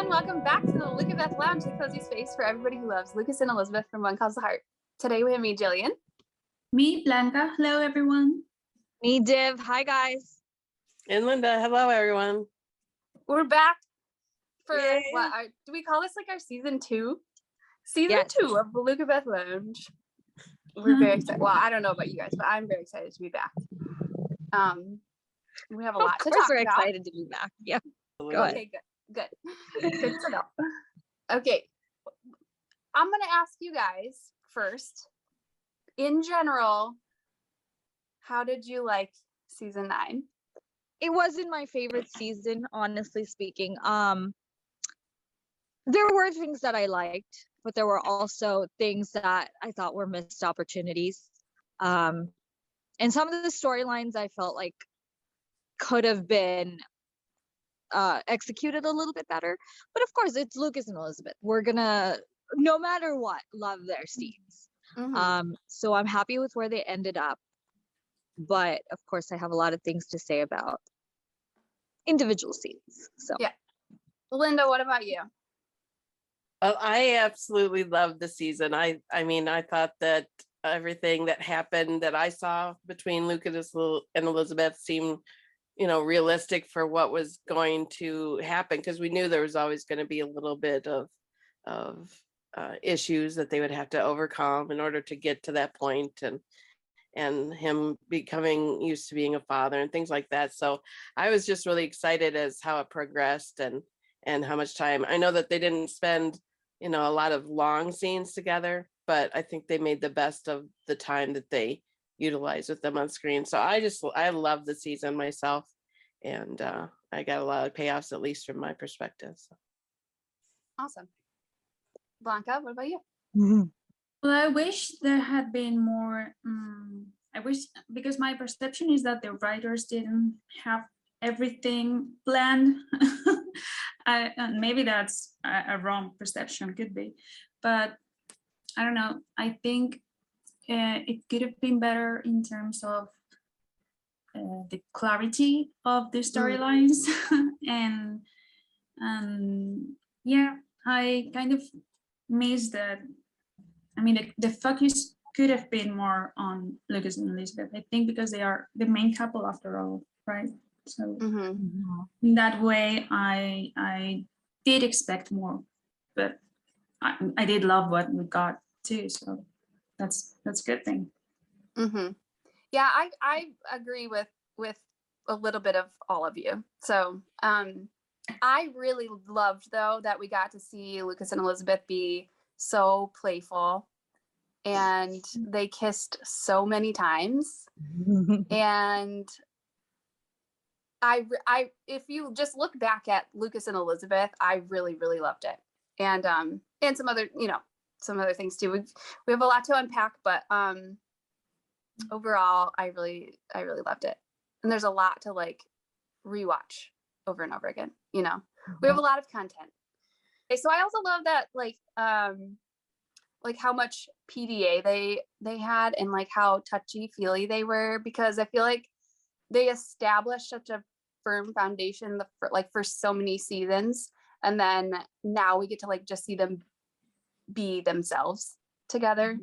and welcome back to the Luke and Beth Lounge, the cozy space for everybody who loves Lucas and Elizabeth from One Calls the Heart. Today we have me, Jillian. Me, Blanca. Hello, everyone. Me, Div. Hi, guys. And Linda. Hello, everyone. We're back for Yay. Do we call this like our season 2? Season 2 of the Luke and Beth Lounge. We're very excited. Well, I don't know about you guys, but I'm very excited to be back. We have a lot to talk about. We're excited to be back. Yeah. Go ahead. Okay, good. Good to know. Okay. I'm going to ask you guys first, in general, how did you like season 9? It wasn't my favorite season, honestly speaking. There were things that I liked, but there were also things that I thought were missed opportunities. And some of the storylines I felt like could have been executed a little bit better. But of course, it's Lucas and Elizabeth. We're gonna, no matter what, love their scenes. Mm-hmm. So I'm happy with where they ended up. But of course, I have a lot of things to say about individual scenes. So yeah. Linda, what about you? I absolutely loved the season. I mean, I thought that everything that happened that I saw between Lucas and Elizabeth seemed, realistic for what was going to happen, because we knew there was always going to be a little bit of issues that they would have to overcome in order to get to that point, and him becoming used to being a father and things like that. So I was just really excited as how it progressed and how much time. I know that they didn't spend, a lot of long scenes together, but I think they made the best of the time that they utilized with them on screen. So I love the season myself, and I got a lot of payoffs, at least from my perspective. So. Awesome. Blanca, what about you? mm-hmm. Well, I wish there had been more. I wish, because my perception is that the writers didn't have everything planned. And maybe that's a wrong perception, could be, but I don't know. I think it could have been better in terms of the clarity of the storylines. and yeah, I kind of miss that. I mean, the focus could have been more on Lucas and Elizabeth, I think, because they are the main couple after all, right? So in that way, I did expect more, but I did love what we got too. So that's a good thing. Mm-hmm. Yeah, I agree with a little bit of all of you. So I really loved, though, that we got to see Lucas and Elizabeth be so playful, and they kissed so many times. And I if you just look back at Lucas and Elizabeth, I really, really loved it. And some other, some other things too. We have a lot to unpack, but overall, I really loved it. And there's a lot to like rewatch over and over again. We have a lot of content. Okay, so I also love that like how much PDA they had, and like how touchy feely they were, because I feel like they established such a firm foundation for so many seasons, and then now we get to like just see them be themselves together.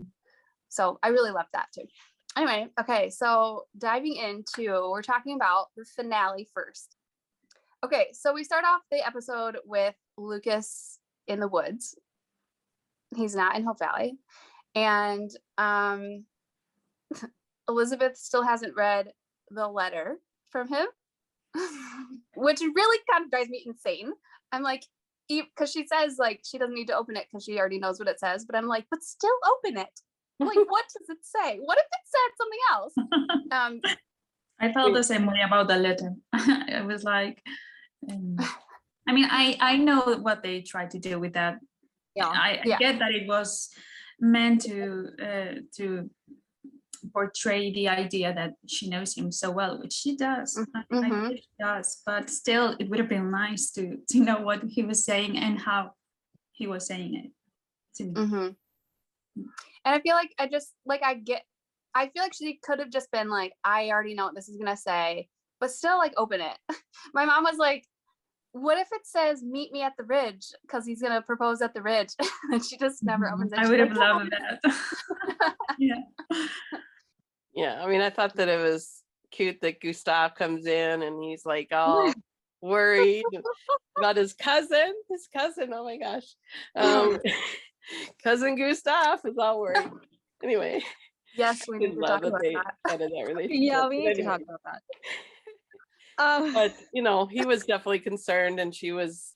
So I really love that too. Anyway, okay, so diving into, we're talking about the finale first. Okay, so we start off the episode with Lucas in the woods. He's not in Hope Valley. And Elizabeth still hasn't read the letter from him, which really kind of drives me insane. I'm like, because she says like she doesn't need to open it because she already knows what it says, but I'm like, but still open it. Like, what does it say? What if it said something else? I felt the same way about the letter. It was like, I mean, I know what they tried to do with that. Yeah. I get that it was meant to portray the idea that she knows him so well, which she does. I think she does, but still, it would have been nice to know what he was saying and how he was saying it to me. And I feel like I feel like she could have just been like, I already know what this is gonna say, but still like open it. My mom was like, what if it says meet me at the ridge because he's gonna propose at the ridge and she just never opens it. I She's would have like, loved that. Yeah. Yeah, I mean, I thought that it was cute that Gustav comes in and he's like all worried about his cousin. His cousin, oh my gosh. Cousin Gustav is all worried. Anyway, yes, we need to love talk that about they that. ended that relationship. Yeah, we But need to anyway. talk about that. But he was definitely concerned, and she was,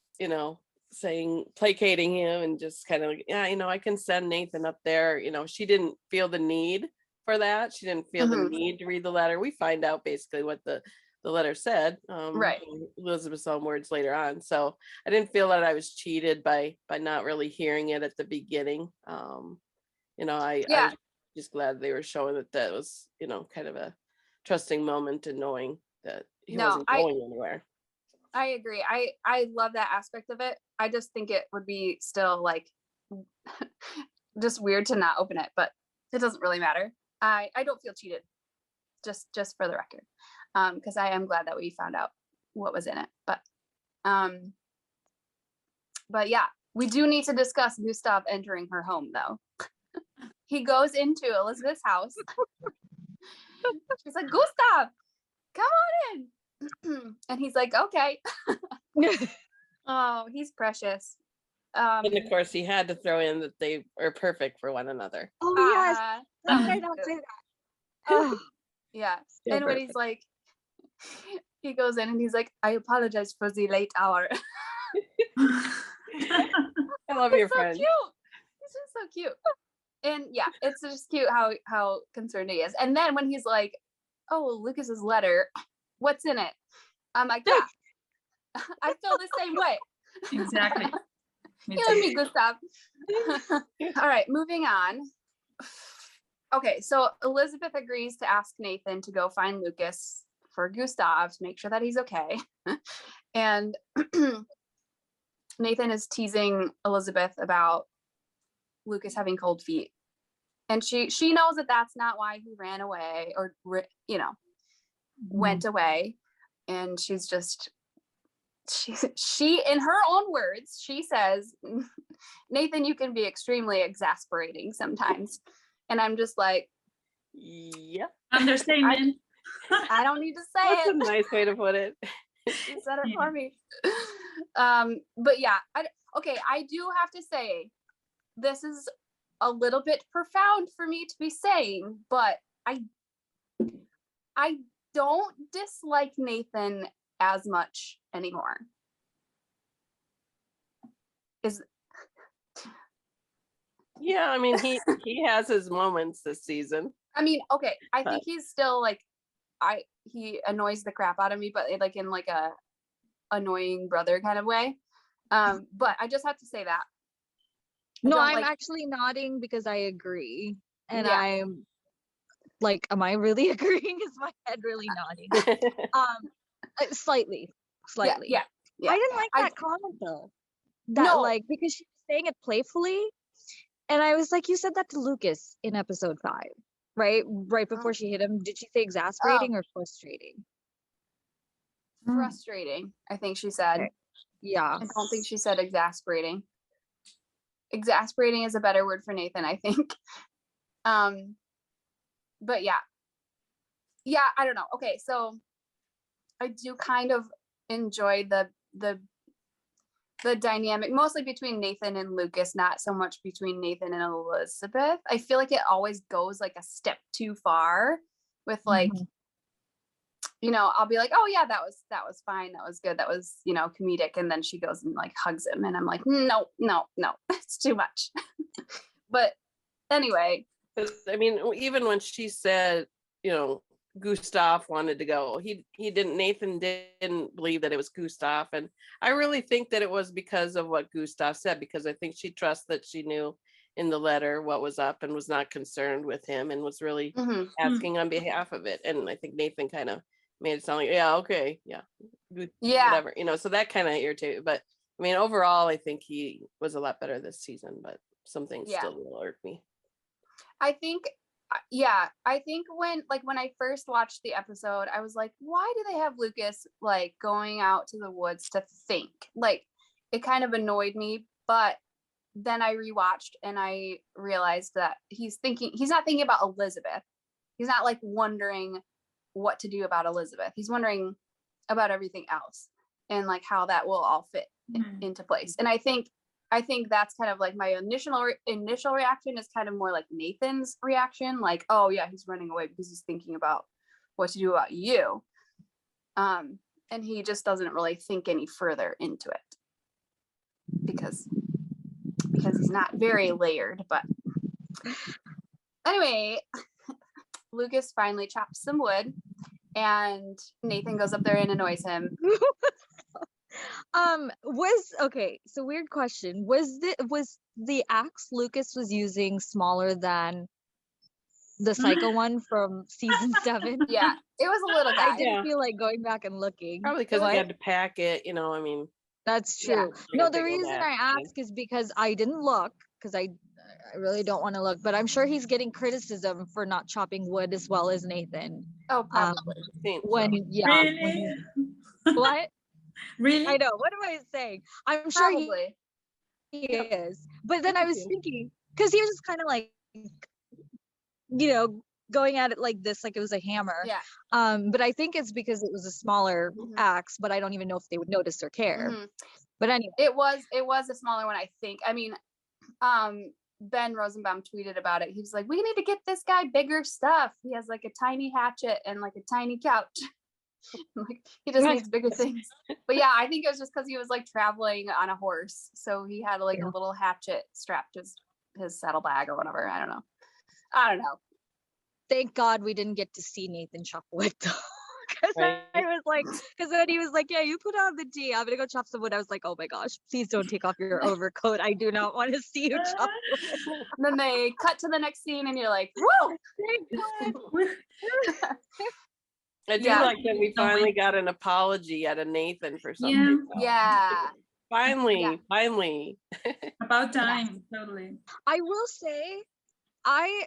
placating him and just kind of like, yeah, I can send Nathan up there. She didn't feel the need for that. She didn't feel the need to read the letter. We find out basically what the letter said, Right. in Elizabeth's own words later on. So I didn't feel that I was cheated by not really hearing it at the beginning. I was just glad they were showing that was, kind of a trusting moment and knowing that he wasn't going anywhere. I agree. I love that aspect of it. I just think it would be still like just weird to not open it, but it doesn't really matter. I don't feel cheated, just for the record, because I am glad that we found out what was in it. But yeah, we do need to discuss Gustav entering her home though. He goes into Elizabeth's house. She's like, Gustav, come on in. And he's like, okay. Oh, he's precious. And of course, he had to throw in that they are perfect for one another. Oh yes, how could I not say that? Oh, yeah. Still And when perfect. he's like, he goes in and he's like, I apologize for the late hour. I love your So friend. cute. He's just so cute. And yeah, it's just cute how concerned he is. And then when he's like, oh, Lucas's letter, what's in it? I'm like, yeah, I feel the same way. Exactly. You and me, Gustav. All right, moving on. Okay, so Elizabeth agrees to ask Nathan to go find Lucas for Gustav to make sure that he's okay. And Nathan is teasing Elizabeth about Lucas having cold feet. And she knows that that's not why he ran away or, went away. And she's just, she in her own words, she says, Nathan, you can be extremely exasperating sometimes. And I'm just like, Yep. Understatement. I don't need to say That's a it. nice way to put it. She said it for me. But yeah, I do have to say, this is a little bit profound for me to be saying, but I don't dislike Nathan as much anymore. Yeah, I mean, he has his moments this season. I mean, okay, I think he's still like, he annoys the crap out of me, but like in like a annoying brother kind of way. But I just have to say that. no, I'm actually nodding because I agree. And Yeah. I'm like, am I really agreeing? Is my head really nodding? Slightly. Yeah. I didn't like that comment though. Because she was saying it playfully. And I was like, you said that to Lucas in episode 5, right? Right before she hit him. Did she say exasperating or frustrating? Frustrating, I think she said. Okay. Yeah. I don't think she said exasperating. Exasperating is a better word for Nathan, I think. But yeah, I don't know. Okay, so I do kind of enjoy the dynamic, mostly between Nathan and Lucas, not so much between Nathan and Elizabeth. I feel like it always goes like a step too far with like, I'll be like, oh yeah, that was fine, that was good, that was comedic, and then she goes and like hugs him, and I'm like, no, it's too much. But anyway, I mean, even when she said, Gustav wanted to go, Nathan didn't believe that it was Gustav, and I really think that it was because of what Gustav said, because I think she trusts that she knew in the letter what was up and was not concerned with him and was really asking on behalf of it. And I think Nathan kind of made it sound like, yeah, okay, yeah, whatever, so that kind of irritated. But I mean, overall, I think he was a lot better this season, but some things still will irk me. I think Yeah, I think when I first watched the episode, I was like, why do they have Lucas like going out to the woods to think? Like, it kind of annoyed me, but then I rewatched and I realized that he's not thinking about Elizabeth. He's not like wondering what to do about Elizabeth. He's wondering about everything else and like how that will all fit into place. And I think that's kind of like my initial reaction is kind of more like Nathan's reaction. Like, oh yeah, he's running away because he's thinking about what to do about you. And he just doesn't really think any further into it because he's not very layered. But anyway, Lucas finally chops some wood and Nathan goes up there and annoys him. So weird question. Was the axe Lucas was using smaller than the psycho one from season 7? Yeah, it was a little guy. I didn't feel like going back and looking. Probably because he had to pack it, I mean. That's true. Yeah. No, the reason I ask is because I didn't look, because I really don't want to look, but I'm sure he's getting criticism for not chopping wood as well as Nathan. Oh, probably. Really? What? Really? I know. What am I saying? I'm sure Probably. he is. But then I was thinking, because he was just kind of like, going at it like this, like it was a hammer. Yeah. But I think it's because it was a smaller axe, but I don't even know if they would notice or care. But anyway. It was a smaller one, I think. I mean, Ben Rosenbaum tweeted about it. He was like, we need to get this guy bigger stuff. He has like a tiny hatchet and like a tiny couch. Like, he just needs bigger things. But yeah, I think it was just because he was like traveling on a horse. So he had like a little hatchet strapped to his saddlebag or whatever. I don't know. Thank God we didn't get to see Nathan chop wood though. Because I was like, because when he was like, yeah, you put on the tea, I'm gonna go chop some wood. I was like, oh my gosh, please don't take off your overcoat. I do not want to see you chop wood. And then they cut to the next scene and you're like, whoa! I do like that we finally got an apology out of Nathan for something. Yeah. Finally. About time, totally. I will say, I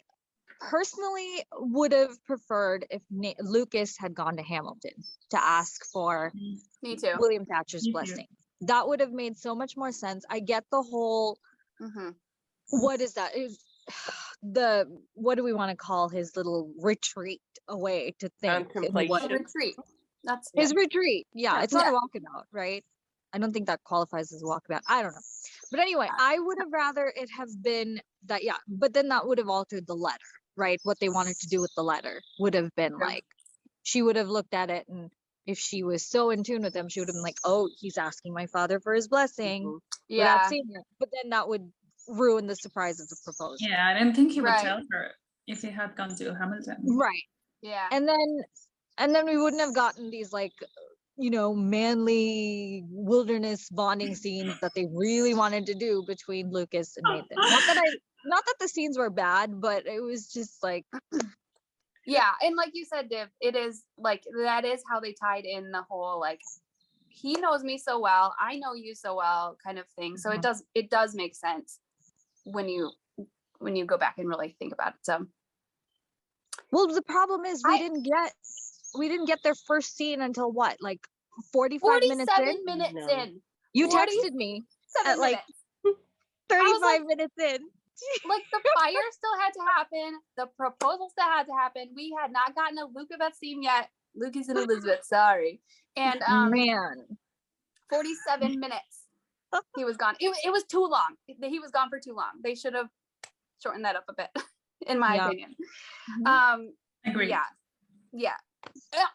personally would have preferred if Lucas had gone to Hamilton to ask for Me too. William Thatcher's blessing. That would have made so much more sense. I get the whole, what is that? What do we want to call his little retreat away to think? Retreat. That's his retreat. Yeah, it's not a walkabout, right? I don't think that qualifies as a walkabout. I don't know. But anyway, I would have rather it have been that, but then that would have altered the letter, right? What they wanted to do with the letter would have been like, she would have looked at it, and if she was so in tune with him, she would have been like, oh, he's asking my father for his blessing without seeing it. But then that would ruin the surprise of the proposal. Yeah, I didn't think he would tell her if he had gone to Hamilton. Right. Yeah. And then we wouldn't have gotten these like, manly wilderness bonding scenes that they really wanted to do between Lucas and Nathan. Not that the scenes were bad, but it was just like, yeah. And like you said, Div, it is like, that is how they tied in the whole, like, he knows me so well, I know you so well kind of thing. So it does make sense when you go back and really think about it. So, well, the problem is we didn't get their first scene until what, like 45 minutes in? You texted me at like 35 minutes in. Like, the fire still had to happen. The proposal still had to happen. We had not gotten a Lucas scene yet. Lucas and Elizabeth, sorry. And 47 minutes he was gone. It was too long. He was gone for too long. They should have shortened that up a bit, in my opinion. Agree. Yeah.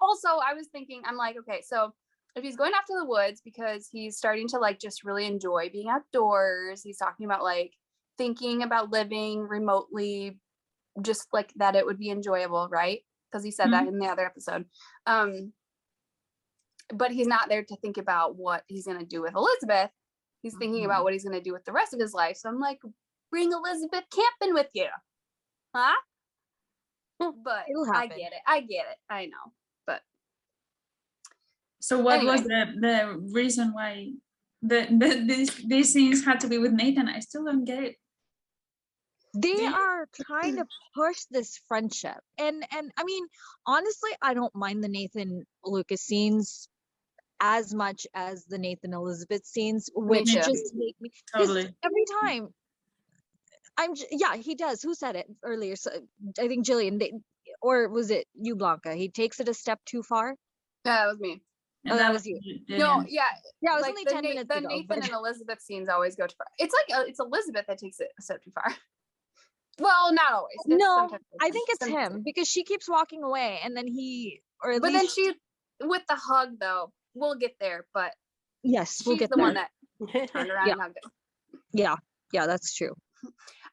Also, I was thinking, I'm like, okay, so if he's going off to the woods because he's starting to like just really enjoy being outdoors, he's talking about like thinking about living remotely, just like that it would be enjoyable, right? Because he said that in the other episode. But he's not there to think about what he's going to do with Elizabeth. He's thinking about what he's going to do with the rest of his life. So I'm like, bring Elizabeth camping with you. Huh? But I get it. I know. But so what was the reason why these scenes had to be with Nathan? I still don't get it. they you- are trying to push this friendship. And I mean, honestly, I don't mind the Nathan Lucas scenes as much as the Nathan Elizabeth scenes, which too. just make me, because Totally. every time yeah, he does. Who said it earlier? So, I think Jillian, or was it you, Blanca? He takes it a step too far. Yeah, that was me. And Oh, that that was you. No, Jillian. yeah, Yeah, it was like only the, 10 minutes the ago. Nathan But and Elizabeth scenes always go too far. It's like it's Elizabeth that takes it a step too far. Well, not always. It's no, sometimes I think it's sometimes him because she keeps walking away, and then he, or at But then least, she, with the hug though, we'll get there. But yes, we'll she's get the there. one that turned around Yeah. and hugged him. Yeah, that's true.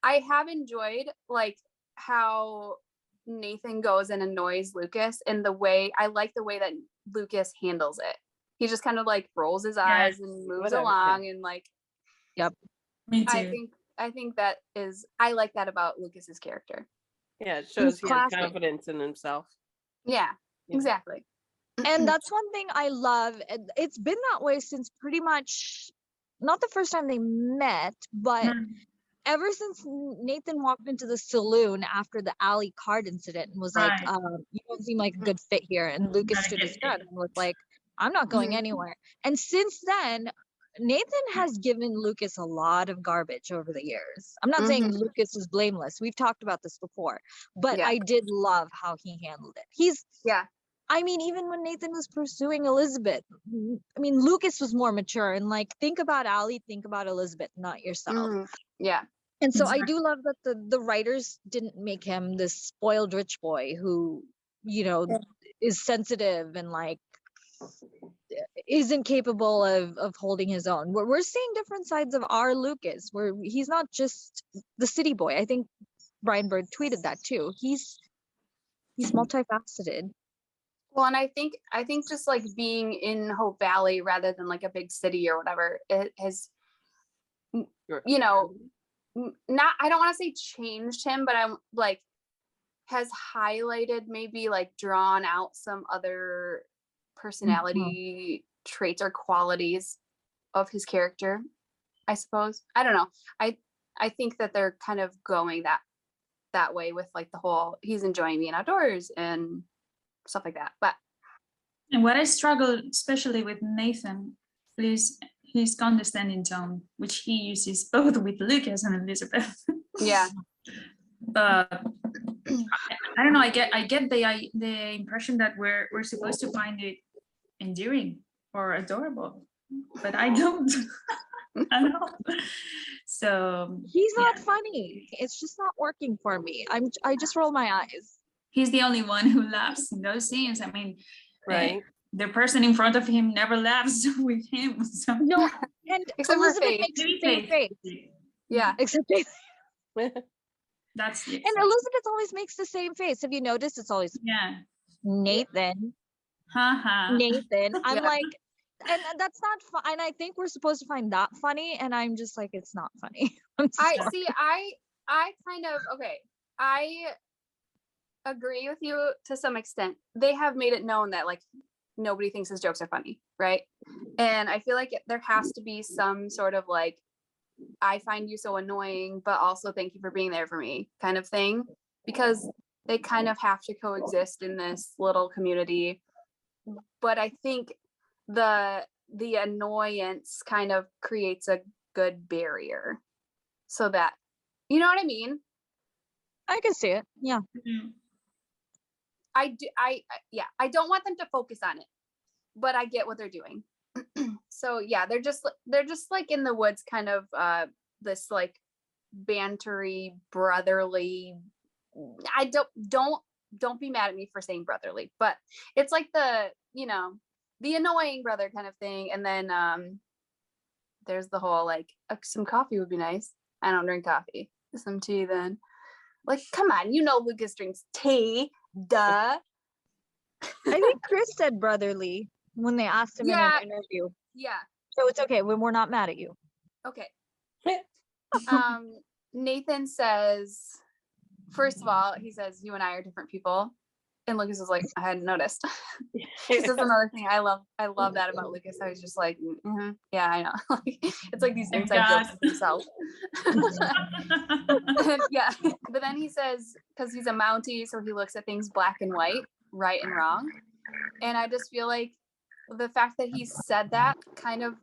I have enjoyed like how Nathan goes and annoys Lucas, and I like the way that Lucas handles it. He just kind of like rolls his eyes and moves Whatever, along, and like Me too. I think that is, I like that about Lucas's character. Yeah, it shows he has classic. confidence in himself. Yeah, Yeah. exactly. And that's one thing I love. It's been that way since pretty much not the first time they met, but Mhm. ever since Nathan walked into the saloon after the alley card incident and was like, Right. you don't seem like a good fit here. And Lucas Not a stood good his ground fit. and was like, I'm not going Mhm. anywhere. And since then, Nathan has given Lucas a lot of garbage over the years. I'm not saying Mhm. Lucas is blameless. We've talked about this before, but Yeah. I did love how he handled it. Yeah. I mean, even when Nathan was pursuing Elizabeth, I mean, Lucas was more mature and like, think about Allie, think about Elizabeth, not yourself. Mhm. Yeah. And so I Exactly. do love that the writers didn't make him this spoiled rich boy who, is sensitive and like isn't capable of holding his own. We're seeing different sides of our Lucas, where he's not just the city boy. I think Brian Bird tweeted that too. He's multifaceted. Well, and I think just like being in Hope Valley rather than like a big city or whatever, it has, you know, not, I don't want to say changed him, but I'm like, has highlighted, maybe like drawn out some other personality traits or qualities of his character, I suppose. I don't know. I think that they're kind of going that way with like the whole, he's enjoying being outdoors and stuff like that. But And what I struggle, especially with Nathan, is his condescending tone, which he uses both with Lucas and Elizabeth. yeah. But I don't know. I get the impression that we're supposed to find it endearing or adorable, but I don't. I don't know. So He's not funny. It's just not working for me. I just roll my eyes. he's the only one who laughs in those scenes. I mean, Right. the person in front of him never laughs with him. So No, and Except for Elizabeth Faith. makes the maybe same Faith. face. Yeah. Except Faith. That's the And Elizabeth always makes the same face. Have you noticed? It's always yeah. Nathan. Haha. Nathan. I'm Yeah. like, and that's not fun. And I think we're supposed to find that funny. And I'm just like, it's not funny. I'm I sorry. see. I kind of, okay. I agree with you to some extent. They have made it known that like nobody thinks his jokes are funny, right? And I feel like there has to be some sort of like, I find you so annoying, but also thank you for being there for me kind of thing, because they kind of have to coexist in this little community. But I think the annoyance kind of creates a good barrier, so that, you know what I mean? I can see it. Yeah. Mhm. I don't want them to focus on it, but I get what they're doing. So yeah, they're just like in the woods, kind of this like bantery, brotherly. I don't be mad at me for saying brotherly, but it's like the annoying brother kind of thing. And then there's the whole like, some coffee would be nice. I don't drink coffee. Some tea then. Like, come on, Lucas drinks tea. Duh. I think Chris said brotherly when they asked him Yeah. in an interview. Yeah. So it's okay when we're not mad at you. Okay. Nathan says, first of all, he says, you and I are different people. And Lucas was like, I hadn't noticed. This is another thing I love that about Lucas. I was just like, yeah, I know. It's like these inside jokes with himself. Yeah, but then he says, because he's a Mountie, so he looks at things black and white, right and wrong. And I just feel like the fact that he said that kind of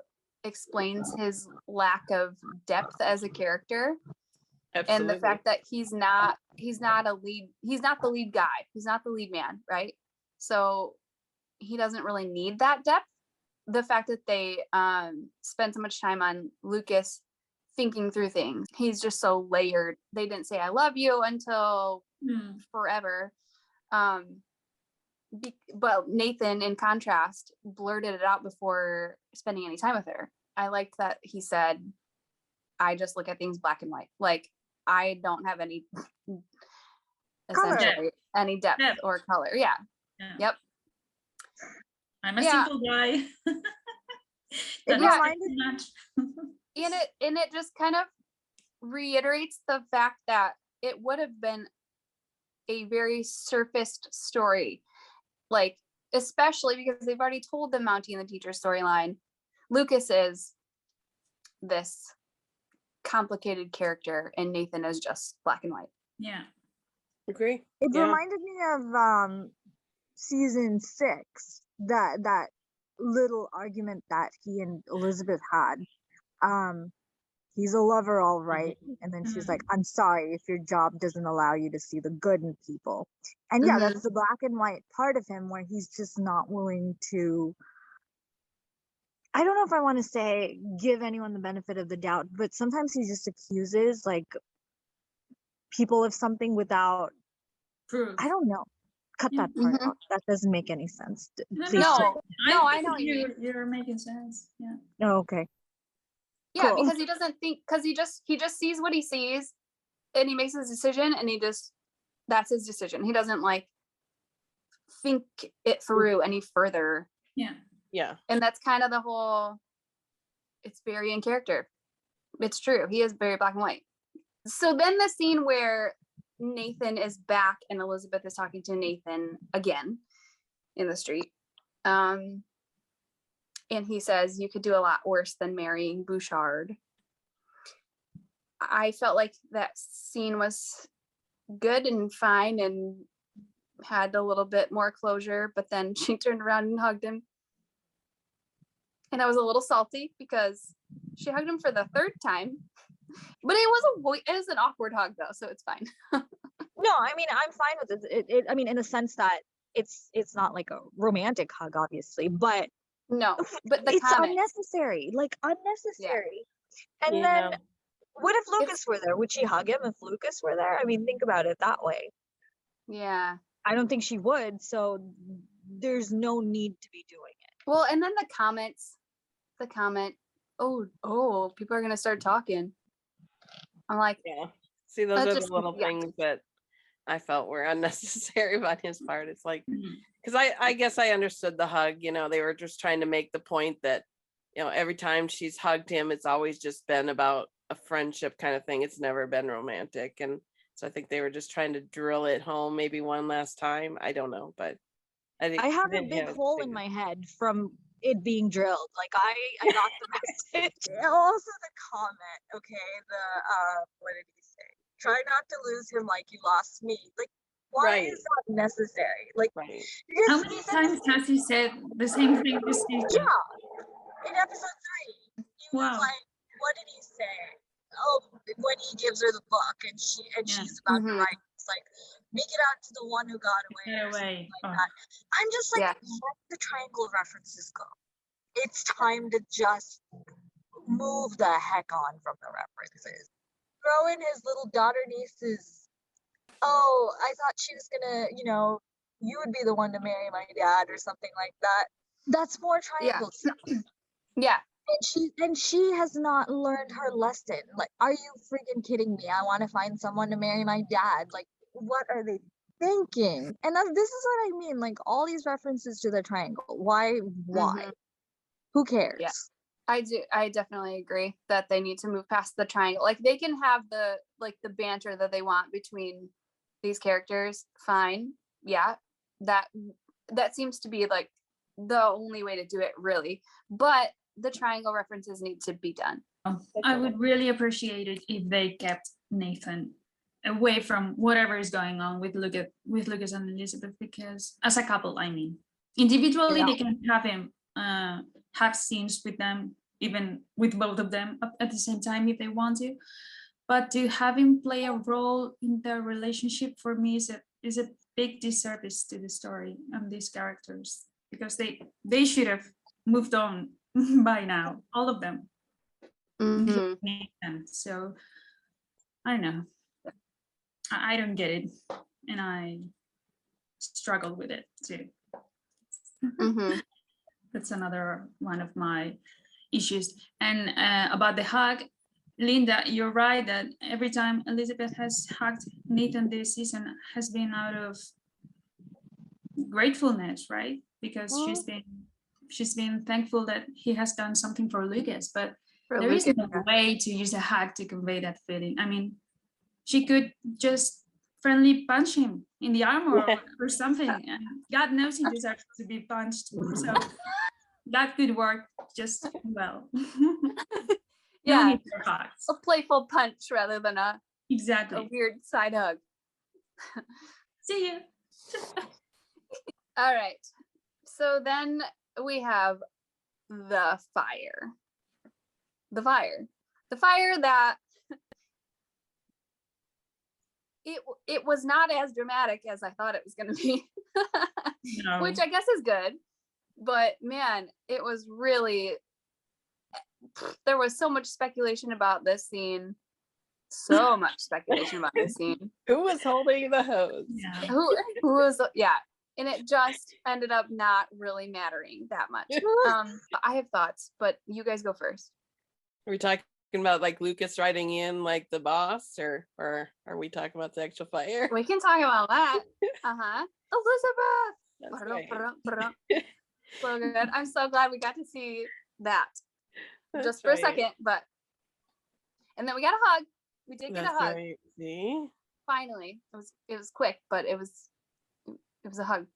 explains his lack of depth as a character. Absolutely. And the fact that he's not the lead guy, he's not the lead man, right? So he doesn't really need that depth. The fact that they spend so much time on Lucas thinking through things, he's just so layered. They didn't say I love you until forever. But Nathan, in contrast, blurted it out before spending any time with her. I liked that he said, I just look at things black and white. Like, I don't have any essentially any depth or color. Yeah. Yep. I'm a simple guy. It reminded and it just kind of reiterates the fact that it would have been a very surfaced story, like, especially because they've already told the Mountie and the teacher storyline. Lucas is this complicated character and Nathan is just black and white. Yeah. Agree. It reminded me of season 6, that little argument that he and Elizabeth had. He's a lover, all right. And then she's like, I'm sorry if your job doesn't allow you to see the good in people. And yeah, that's the black and white part of him where he's just not willing to, I don't know if I want to say give anyone the benefit of the doubt, but sometimes he just accuses like people of something without proof. I don't know. Cut that part out. That doesn't make any sense. Please No, I know you're making sense. Yeah. Oh, okay. Yeah, Cool. because he doesn't think, because he just sees what he sees and he makes his decision and that's his decision. He doesn't like think it through any further. Yeah. Yeah. And that's kind of the whole, it's very in character. It's true. He is very black and white. So then the scene where Nathan is back and Elizabeth is talking to Nathan again in the street. And he says, you could do a lot worse than marrying Bouchard. I felt like that scene was good and fine and had a little bit more closure, but then she turned around and hugged him. And I was a little salty because she hugged him for the 3rd time. But it was an awkward hug though, so it's fine. No, I mean, I'm fine with it. I mean, in the sense that it's not like a romantic hug, obviously, but no, but it's comment. unnecessary, like unnecessary. Yeah. And then what if Lucas were there? Would she hug him if Lucas were there? I mean, think about it that way. Yeah. I don't think she would, so there's no need to be doing it. Well, and then the comment, oh, people are gonna start talking. I'm like, yeah. See, those are the little things that I felt were unnecessary about his part. It's like, because I guess I understood the hug, they were just trying to make the point that, every time she's hugged him, it's always just been about a friendship kind of thing. It's never been romantic. And so I think they were just trying to drill it home maybe one last time. I don't know, but I have a big hole in my head from it being drilled. Like I got the message. Also the comment, okay, what did he say? Try not to lose him like you lost me. Like, why is that necessary? Like, how many times has he said the same thing this season? Yeah, in episode 3, he was like, what did he say? Oh, when he gives her the book and she's about to write, it's like, make it out to the one who got away. Like that. I'm just like, let the triangle references go. It's time to just move the heck on from the references. Throw in his little daughter niece's, oh, I thought she was gonna, you would be the one to marry my dad or something like that. That's more triangle stuff. Yeah. And she has not learned her lesson. Like, are you freaking kidding me? I want to find someone to marry my dad. Like, what are they thinking? And this is what I mean. Like, all these references to the triangle. Why? Who cares? Yeah. I definitely agree that they need to move past the triangle. Like, they can have the banter that they want between these characters. Fine. Yeah. That seems to be like the only way to do it, really. But the triangle references need to be done. I would really appreciate it if they kept Nathan away from whatever is going on with Lucas and Elizabeth, because as a couple, I mean, individually they can have scenes with them, even with both of them at the same time if they want to, but to have him play a role in their relationship for me is a big disservice to the story and these characters, because they should have moved on by now, all of them. So I don't know, I don't get it, and I struggle with it too. That's another one of my issues. And about the hug, Linda, you're right that every time Elizabeth has hugged Nathan this season has been out of gratefulness, right? Because she's been thankful that he has done something for Lucas, but there is no way to use a hug to convey that feeling. I mean, she could just friendly punch him in the arm or something, and God knows he deserves to be punched. So that could work just well. Yeah, no need for hugs. A playful punch rather than a weird side hug. See you. All right, so then we have the fire that it was not as dramatic as I thought it was going to be. No. Which I guess is good, but man, it was really, there was so much speculation about this scene. Who was holding the hose? Yeah. Who was, and it just ended up not really mattering that much. I have thoughts, but you guys go first. Are we talking about like Lucas riding in like the boss, or are we talking about the actual fire? We can talk about that. Elizabeth. Right. So good. I'm so glad we got to see that. Just for a second, but and then we got a hug. We did get a hug. Right. See? Finally. It was quick, but it was a hug.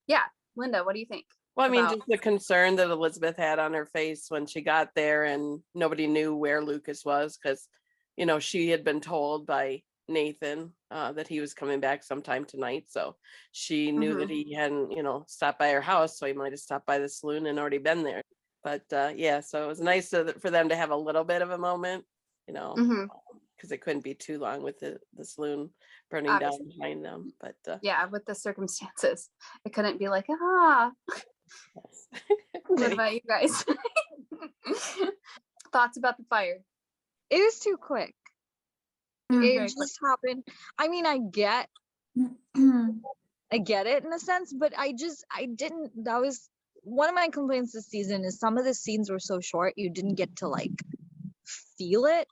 Yeah. Linda, what do you think? Well, I mean, just the concern that Elizabeth had on her face when she got there and nobody knew where Lucas was, because, you know, she had been told by Nathan that he was coming back sometime tonight. So she knew that he hadn't, you know, stopped by her house. So he might have stopped by the saloon and already been there. But yeah, so it was nice for them to have a little bit of a moment, you know, because it couldn't be too long with the saloon burning down behind them. But yeah, with the circumstances, it couldn't be like, Yes. What about you guys? Thoughts about the fire? It was too quick. It just happened. I mean, I get it in a sense, but that was one of my complaints this season, is some of the scenes were so short you didn't get to like feel it.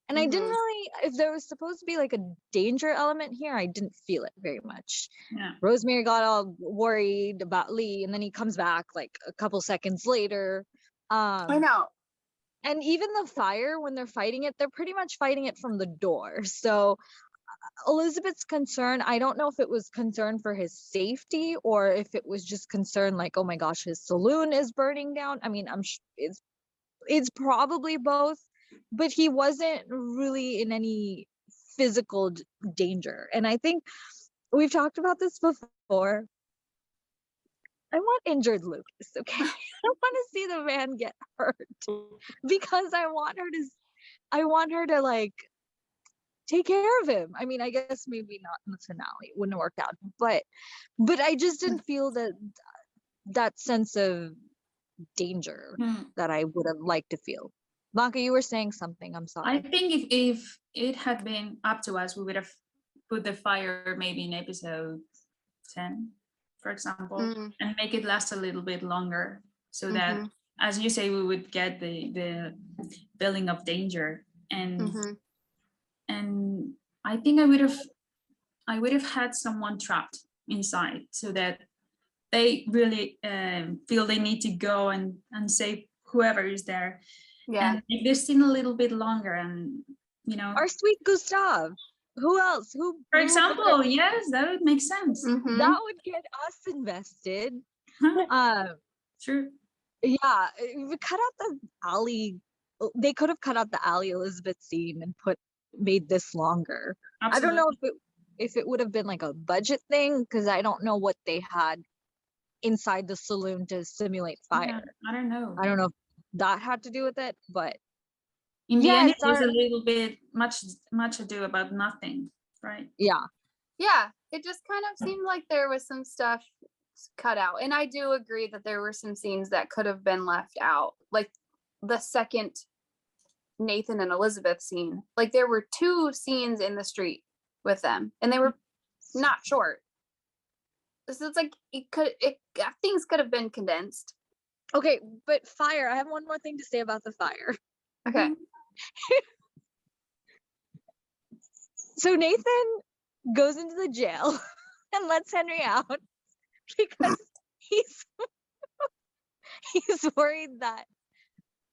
And I didn't really, if there was supposed to be like a danger element here, I didn't feel it very much. Yeah. Rosemary got all worried about Lee, and then he comes back like a couple seconds later. I know. And even the fire, when they're fighting it, they're pretty much fighting it from the door. So Elizabeth's concern, I don't know if it was concern for his safety or if it was just concern like, oh my gosh, his saloon is burning down. I mean, it's probably both, but he wasn't really in any physical danger. And I think we've talked about this before. I want injured Lucas, okay? I don't want to see the man get hurt, because I want her to like take care of him. I mean, I guess maybe not in the finale, it wouldn't have worked out, but I just didn't feel that sense of danger that I would have liked to feel. Blanca, you were saying something. I'm sorry. I think if it had been up to us, we would have put the fire maybe in episode 10, for example, and make it last a little bit longer, so that, as you say, we would get the feeling of danger. And I think I would have had someone trapped inside, so that they really feel they need to go and save whoever is there. Yeah. And make this scene a little bit longer, and you know, our sweet Gustav. Who else? For example, yes, that would make sense. That would get us invested. True. Yeah, we cut out the alley. They could have cut out the alley Elizabeth scene and put made this longer. I don't know if it would have been like a budget thing, because I don't know what they had inside the saloon to simulate fire. Yeah, I don't know. I don't know if that had to do with it, but In the yeah, end, it it's was a our- little bit much ado about nothing, right? yeah. Yeah, it just kind of seemed like there was some stuff cut out. And I do agree that there were some scenes that could have been left out. Like the second Nathan and Elizabeth scene. Like there were 2 scenes in the street with them and they were not short. So it's like things could have been condensed. Okay, but fire. I have one more thing to say about the fire. Okay. So Nathan goes into the jail and lets Henry out because he's worried that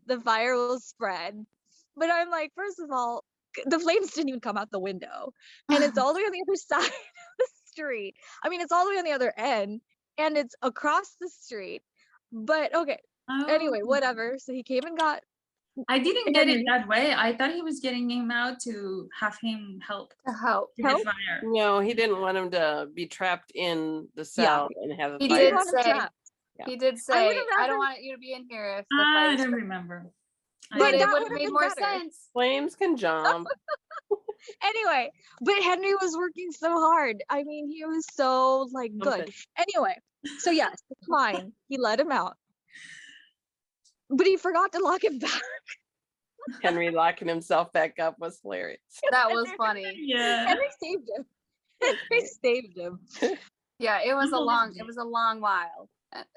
the fire will spread. But I'm like, first of all, the flames didn't even come out the window, and it's all the way on the other side of the street. I mean, it's all the way on the other end, and it's across the street. But okay, anyway, whatever. So he came and got. I didn't get it that way. I thought he was getting him out to have him help To help. to the fire. No, he didn't want him to be trapped in the cell and have a He fire. did say, he did say, would've I rather- don't want you to be in here if the I fire don't spreads." remember. But it that would have would've made been more better. sense. Flames can jump. Anyway, but Henry was working so hard. I mean, he was so like good. Something. Anyway, so yes, fine. He let him out, but he forgot to lock him back. Henry locking himself back up was hilarious. That was funny. Yeah. Henry saved him. Henry saved him. Yeah, it was a long while.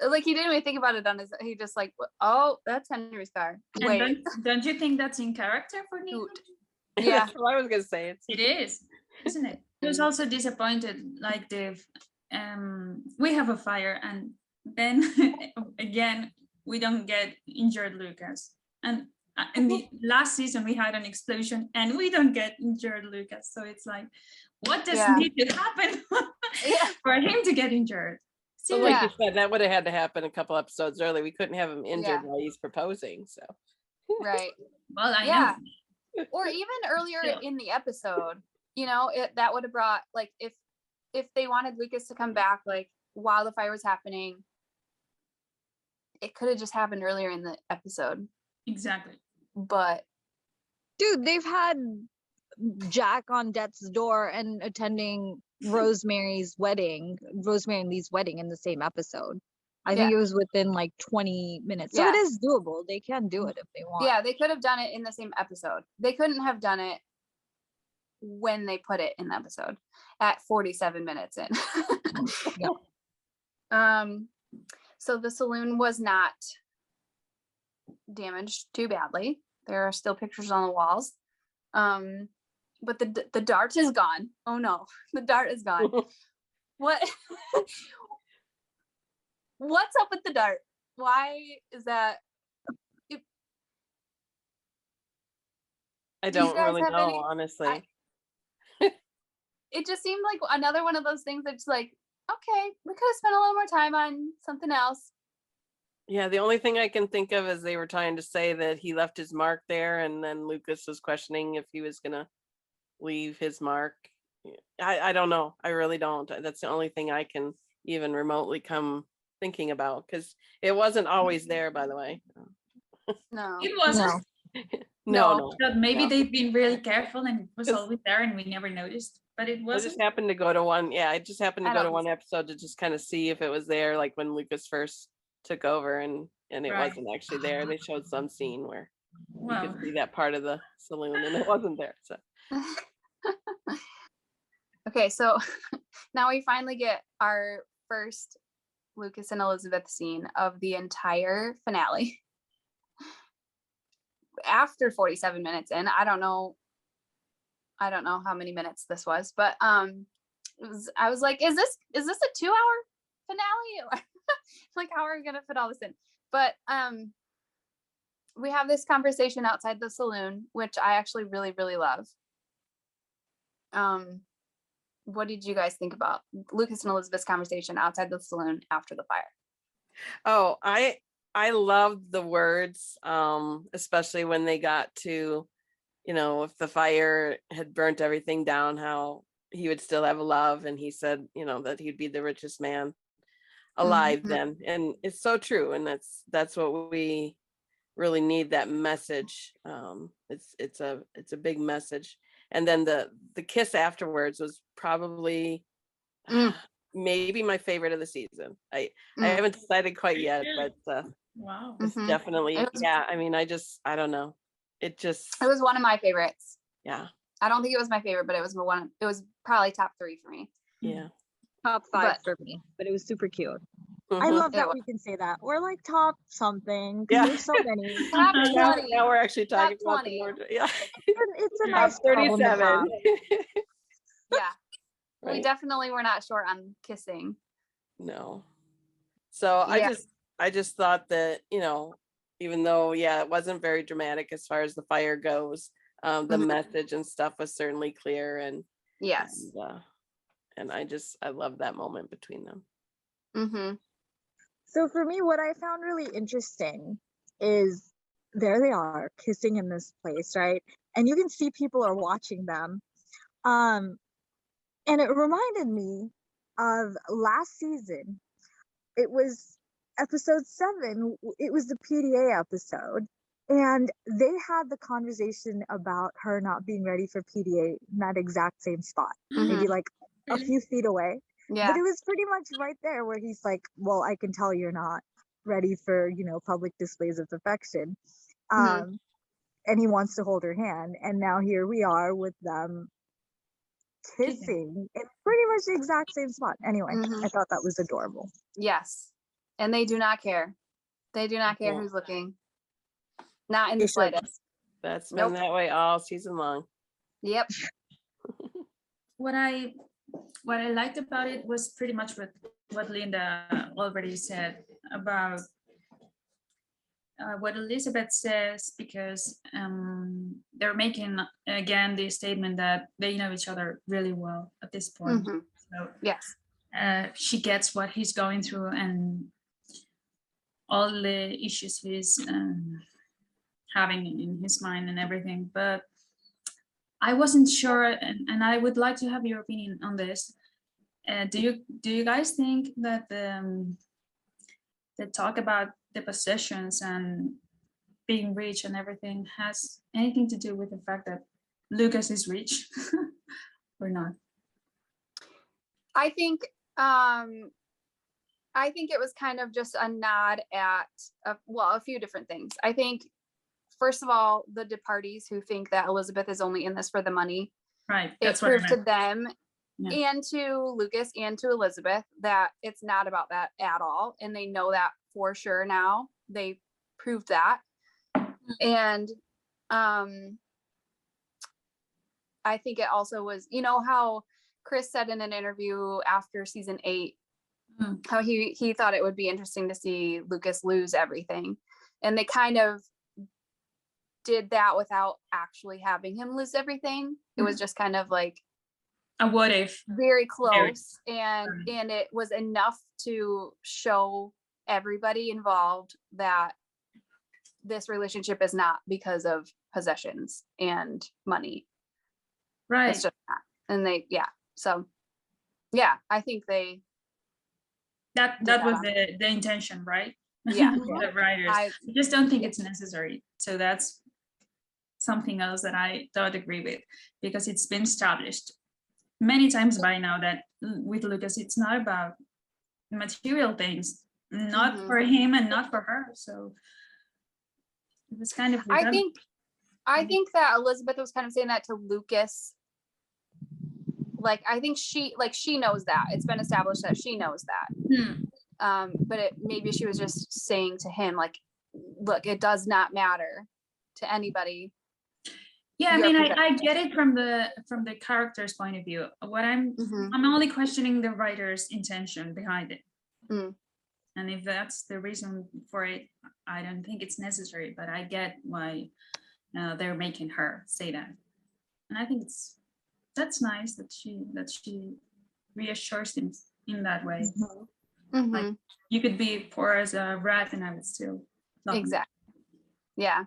Like he didn't even think about it on his. He just like, oh, that's Henry's car. And Wait, don't you think that's in character for Nathan? Shoot. Yeah. That's what I was gonna say. It is, isn't it? He was also disappointed, like we have a fire, and then again we don't get injured Lucas, and in the last season we had an explosion and we don't get injured Lucas. So it's like, what does need to happen for him to get injured? So like you said, that would have had to happen a couple episodes early. We couldn't have him injured while he's proposing. So Right. Well, I know. Or even earlier in the episode, you know, that would have brought, like, if they wanted Lucas to come back, like, while the fire was happening, it could have just happened earlier in the episode. Exactly. But dude, they've had Jack on death's door and attending Rosemary and Lee's wedding in the same episode. I think it was within like 20 minutes. So it is doable. They can do it if they want. Yeah, they could have done it in the same episode. They couldn't have done it when they put it in the episode at 47 minutes in. So the saloon was not damaged too badly. There are still pictures on the walls. But the dart is gone. Oh no, the dart is gone. What? What's up with the dart? Why is that? I don't really know, honestly. It just seemed like another one of those things that's like, okay, we could have spent a little more time on something else. Yeah, the only thing I can think of is they were trying to say that he left his mark there, and then Lucas was questioning if he was gonna leave his mark. I don't know. I really don't. That's the only thing I can even remotely come thinking about, because it wasn't always there, by the way. No, it wasn't. No. But maybe they've been really careful and it was always there and we never noticed. But it wasn't. I just happened to go to one. Yeah, I just happened to go to one episode to just kind of see if it was there, like when Lucas first took over, and it wasn't actually there. They showed some scene where you could see that part of the saloon, and it wasn't there. So. Okay, so now we finally get our first Lucas and Elizabeth scene of the entire finale. After 47 minutes in, I don't know how many minutes this was, but I was like, is this a 2-hour finale? Like, how are we gonna fit all this in? But we have this conversation outside the saloon, which I actually really, really love. What did you guys think about Lucas and Elizabeth's conversation outside the saloon after the fire? Oh, I loved the words, especially when they got to you know, if the fire had burnt everything down, how he would still have love. And he said, you know, that he'd be the richest man alive Mhm. then. And it's so true. And that's what we really need, that message. It's a big message. And then the kiss afterwards was probably Mm. maybe my favorite of the season. I Mm. haven't decided quite yet, but Wow. it's Mhm. definitely, It was- yeah. I mean, I don't know. It was one of my favorites. yeah, I don't think it was my favorite, but it was it was probably top 3 for me. yeah. Top 5 But- for me, but it was super cute. I Mhm. love It that was. we can say that. Or like top something. 'Cause Yeah. there's so many. Top Now, 20. now we're actually talking Top about the 20. more, yeah. It's a Yeah. nice problem to 37. have. Yeah. We Right. definitely were not short on kissing. No. So Yeah. I just thought that, you know, even though, yeah, it wasn't very dramatic as far as the fire goes, the Mhm. message and stuff was certainly clear. Yes. And I love that moment between them. Mm-hmm. So for me, what I found really interesting is there they are kissing in this place, right? And you can see people are watching them. And it reminded me of last season. It was episode 7. It was the PDA episode. And they had the conversation about her not being ready for PDA in that exact same spot, maybe like a few feet away. Yeah. But it was pretty much right there where he's like, well, I can tell you're not ready for, public displays of affection. Mhm. And he wants to hold her hand. And now here we are with them kissing in pretty much the exact same spot. Anyway, Mhm. I thought that was adorable. Yes. And they do not care. They do not care Yeah. who's looking. Not in They the should. slightest. That's been Nope. that way all season long. Yep. What I liked about it was pretty much what Linda already said about what Elizabeth says, because they're making again the statement that they know each other really well at this point. Mhm. So Yes. she gets what he's going through and all the issues he's having in his mind and everything. But I wasn't sure, and I would like to have your opinion on this. Do you guys think that the talk about the possessions and being rich and everything has anything to do with the fact that Lucas is rich or not? I think it was kind of just a nod at a few different things. I think first of all, the parties who think that Elizabeth is only in this for the money, Right. it That's what I proved to meant. them Yeah. and to Lucas and to Elizabeth that it's not about that at all. And they know that for sure now. They proved that. And I think it also was, how Chris said in an interview after season 8, how he thought it would be interesting to see Lucas lose everything. And they kind of did that without actually having him lose everything. It was just kind of like A what if? very close, and it was enough to show everybody involved that this relationship is not because of possessions and money. Right. It's just not. And I think that that was on. the intention, right? Yeah. The writers. I just don't think it's necessary. So that's something else that I don't agree with, because it's been established many times by now that with Lucas, it's not about material things, not for him and not for her. So it was kind of redundant. I think that Elizabeth was kind of saying that to Lucas. Like, I think she knows that. It's been established that she knows that. But maybe she was just saying to him, like, look, it does not matter to anybody. Yeah, I mean, I get it from the character's point of view. What I'm only questioning the writer's intention behind it. And if that's the reason for it, I don't think it's necessary, but I get why they're making her say that. And I think that's nice that she reassures him in that way. Like, you could be poor as a rat and I would still love exactly. Yeah.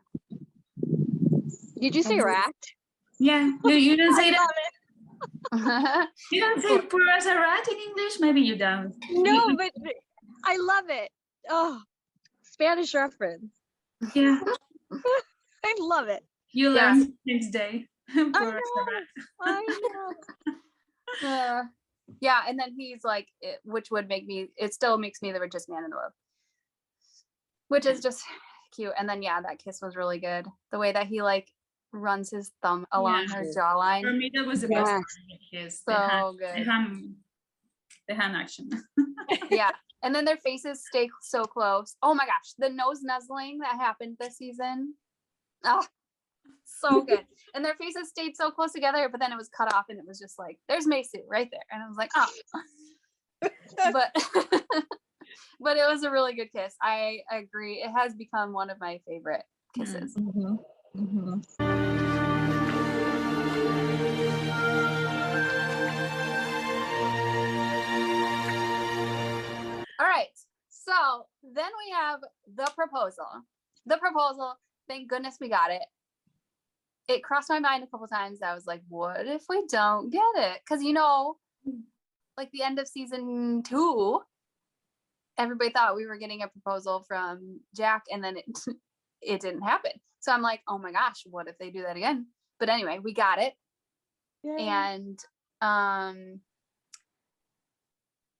Did you say rat? Yeah, you don't say I that. love it. You don't say poor as a rat in English. Maybe you don't. No, but I love it. Oh, Spanish reference. Yeah, I love it. you Yeah. learn next day. Poor as a rat. I know. Yeah, and then he's like, which would make me, it still makes me the richest man in the world, which is just cute. And then yeah, that kiss was really good. The way that he like runs his thumb along her For jawline, me, that was the best Yes. part. His so the good. hand action. Yeah, and then their faces stay so close. Oh my gosh, the nose nuzzling that happened this season, oh, so good. And their faces stayed so close together, but then it was cut off, and it was just like, there's Macy right there, and I was like, oh. But but it was a really good kiss. I agree. It has become one of my favorite kisses. Mhm. Mhm. All right. So then we have the proposal. The proposal. Thank goodness we got it. It crossed my mind a couple times. I was like, what if we don't get it? Because, you know, like the end of season 2, everybody thought we were getting a proposal from Jack, and then it didn't happen. So I'm like, oh my gosh, what if they do that again? But anyway, we got it. And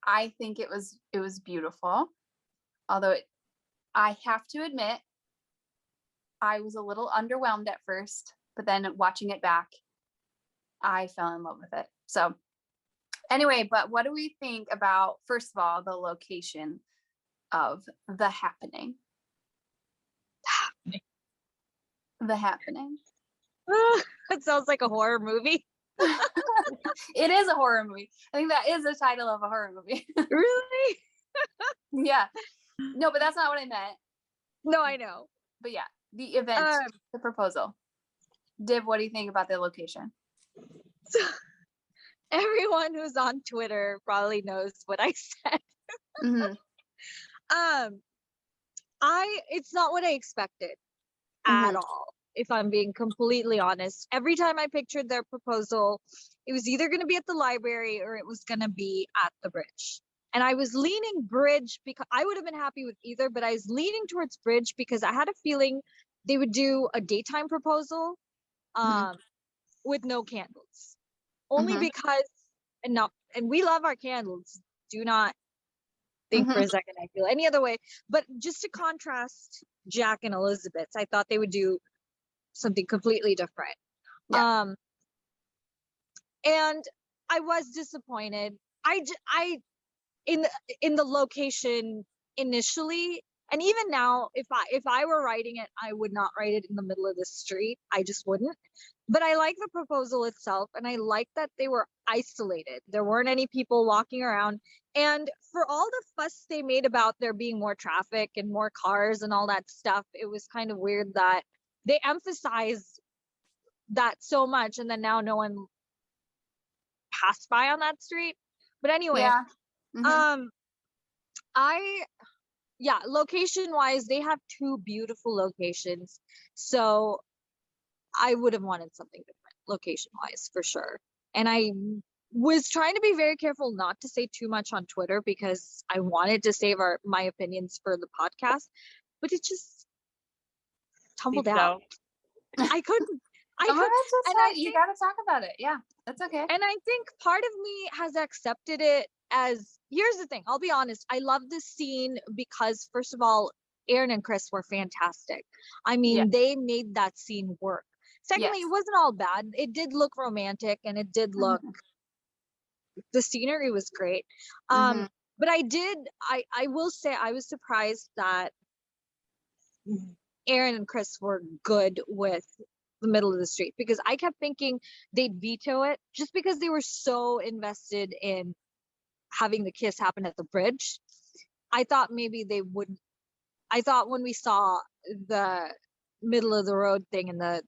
I think it was beautiful. Although I have to admit, I was a little underwhelmed at first, but then watching it back, I fell in love with it. So anyway, but what do we think about, first of all, the location of the happening? The happening. It sounds like a horror movie. It is a horror movie. I think that is the title of a horror movie. Really? Yeah. No, but that's not what I meant. No, I know. But yeah, the event, the proposal. Div, what do you think about the location? So, everyone who's on Twitter probably knows what I said. Mm-hmm. It's not what I expected at all. If I'm being completely honest, every time I pictured their proposal, it was either going to be at the library or it was going to be at the bridge. And I was leaning bridge because I would have been happy with either, but I was leaning towards bridge because I had a feeling they would do a daytime proposal with no candles. Only because, and we love our candles. Do not think for a second I feel any other way. But just to contrast Jack and Elizabeth's, I thought they would do something completely different. Yeah. And I was disappointed. In the location initially, and even now, if I were writing it, I would not write it in the middle of the street. I just wouldn't. But I like the proposal itself, and I like that they were isolated. There weren't any people walking around. And for all the fuss they made about there being more traffic and more cars and all that stuff, it was kind of weird that they emphasized that so much, and then now no one passed by on that street. But anyway, location wise, they have 2 beautiful locations. So I would have wanted something different location wise for sure. And I was trying to be very careful not to say too much on Twitter because I wanted to save my opinions for the podcast, but it just tumbled out. I couldn't. You got to talk about it. Yeah, that's okay. And I think part of me has accepted it as, here's the thing, I'll be honest, I love this scene because, first of all, Aaron and Chris were fantastic. I mean, they made that scene work. Secondly, it wasn't all bad. It did look romantic, and it did look, the scenery was great. But I will say I was surprised that Aaron and Chris were good with the middle of the street, because I kept thinking they'd veto it just because they were so invested in having the kiss happen at the bridge. I thought maybe they wouldn't. I thought when we saw the middle of the road thing in the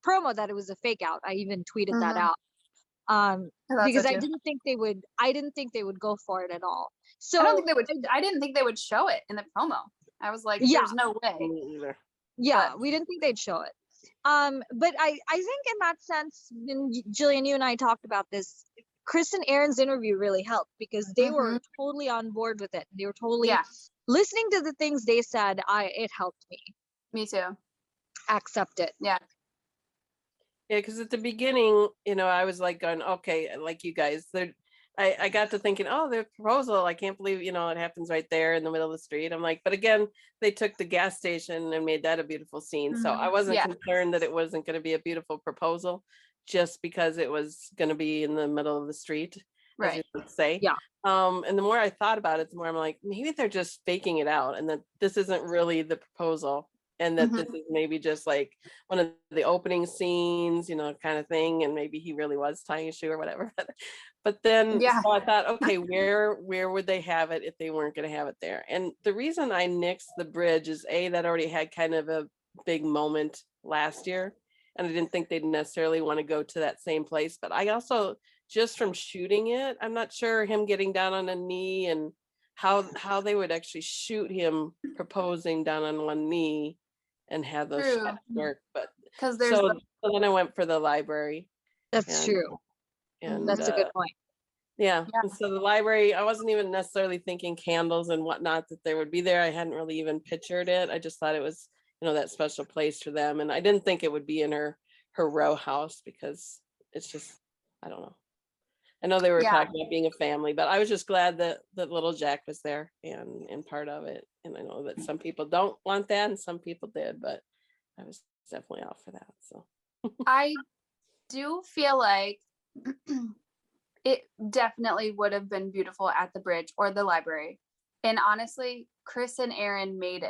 promo that it was a fake out. I even tweeted that out. Because I didn't think they would go for it at all. So I didn't think they would show it in the promo. I was like, there's no way. Yeah, we didn't think they'd show it. But I think in that sense, and Jillian, you and I talked about this, Chris and Aaron's interview really helped because they were totally on board with it. They were totally listening to the things they said. It helped Me too. accept it. Yeah. Yeah, because at the beginning, I was like going, okay, like you guys, I got to thinking, oh, their proposal, I can't believe, it happens right there in the middle of the street. I'm like, but again, they took the gas station and made that a beautiful scene. So I wasn't concerned that it wasn't going to be a beautiful proposal just because it was going to be in the middle of the street, as you would say. Yeah. And the more I thought about it, the more I'm like, maybe they're just faking it out and that this isn't really the proposal. And that this is maybe just like one of the opening scenes, kind of thing. And maybe he really was tying a shoe or whatever. But then so I thought, okay, where would they have it if they weren't going to have it there? And the reason I nixed the bridge is that already had kind of a big moment last year. And I didn't think they'd necessarily want to go to that same place. But I also, just from shooting it, I'm not sure him getting down on a knee and how they would actually shoot him proposing down on one knee and have those shots work. But because there's so then I went for the library. That's true. And that's a good point. Yeah. And so the library, I wasn't even necessarily thinking candles and whatnot that there would be there. I hadn't really even pictured it. I just thought it was, that special place for them. And I didn't think it would be in her row house because it's just, I don't know. I know they were talking about being a family, but I was just glad that little Jack was there and part of it. And I know that some people don't want that and some people did, but I was definitely out for that. So I do feel like it definitely would have been beautiful at the bridge or the library. And honestly, Chris and Aaron made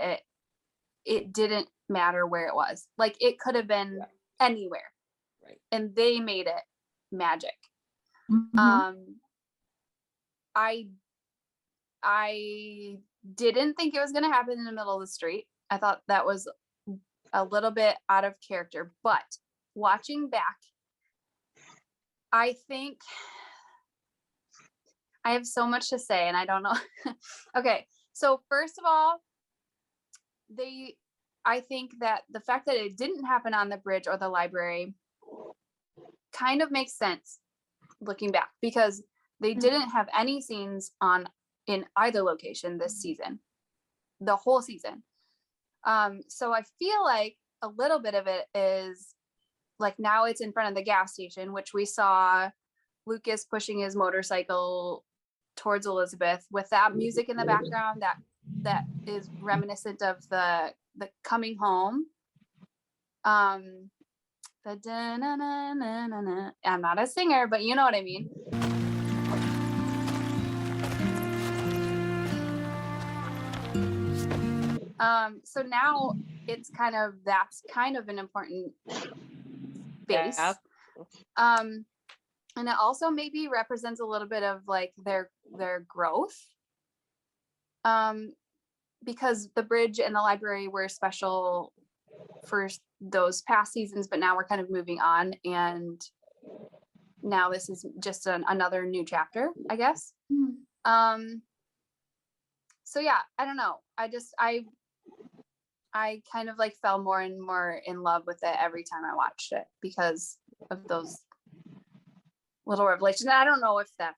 it didn't matter where it was. Like it could have been anywhere. Right. And they made it magic. I didn't think it was going to happen in the middle of the street. I thought that was a little bit out of character, but watching back, I think I have so much to say and I don't know. Okay. So first of all, I think that the fact that it didn't happen on the bridge or the library kind of makes sense looking back because they didn't have any scenes in either location this season, the whole season. So I feel like a little bit of it is like now it's in front of the gas station, which we saw Lucas pushing his motorcycle towards Elizabeth with that music in the background that is reminiscent of the coming home. I'm not a singer, but you know what I mean. So now it's that's kind of an important base. Yeah. And it also maybe represents a little bit of like their growth. Because the bridge and the library were special for those past seasons, but now we're kind of moving on and now this is just another new chapter, I guess. So yeah, I don't know. I kind of like fell more and more in love with it every time I watched it because of those little revelations. I don't know if that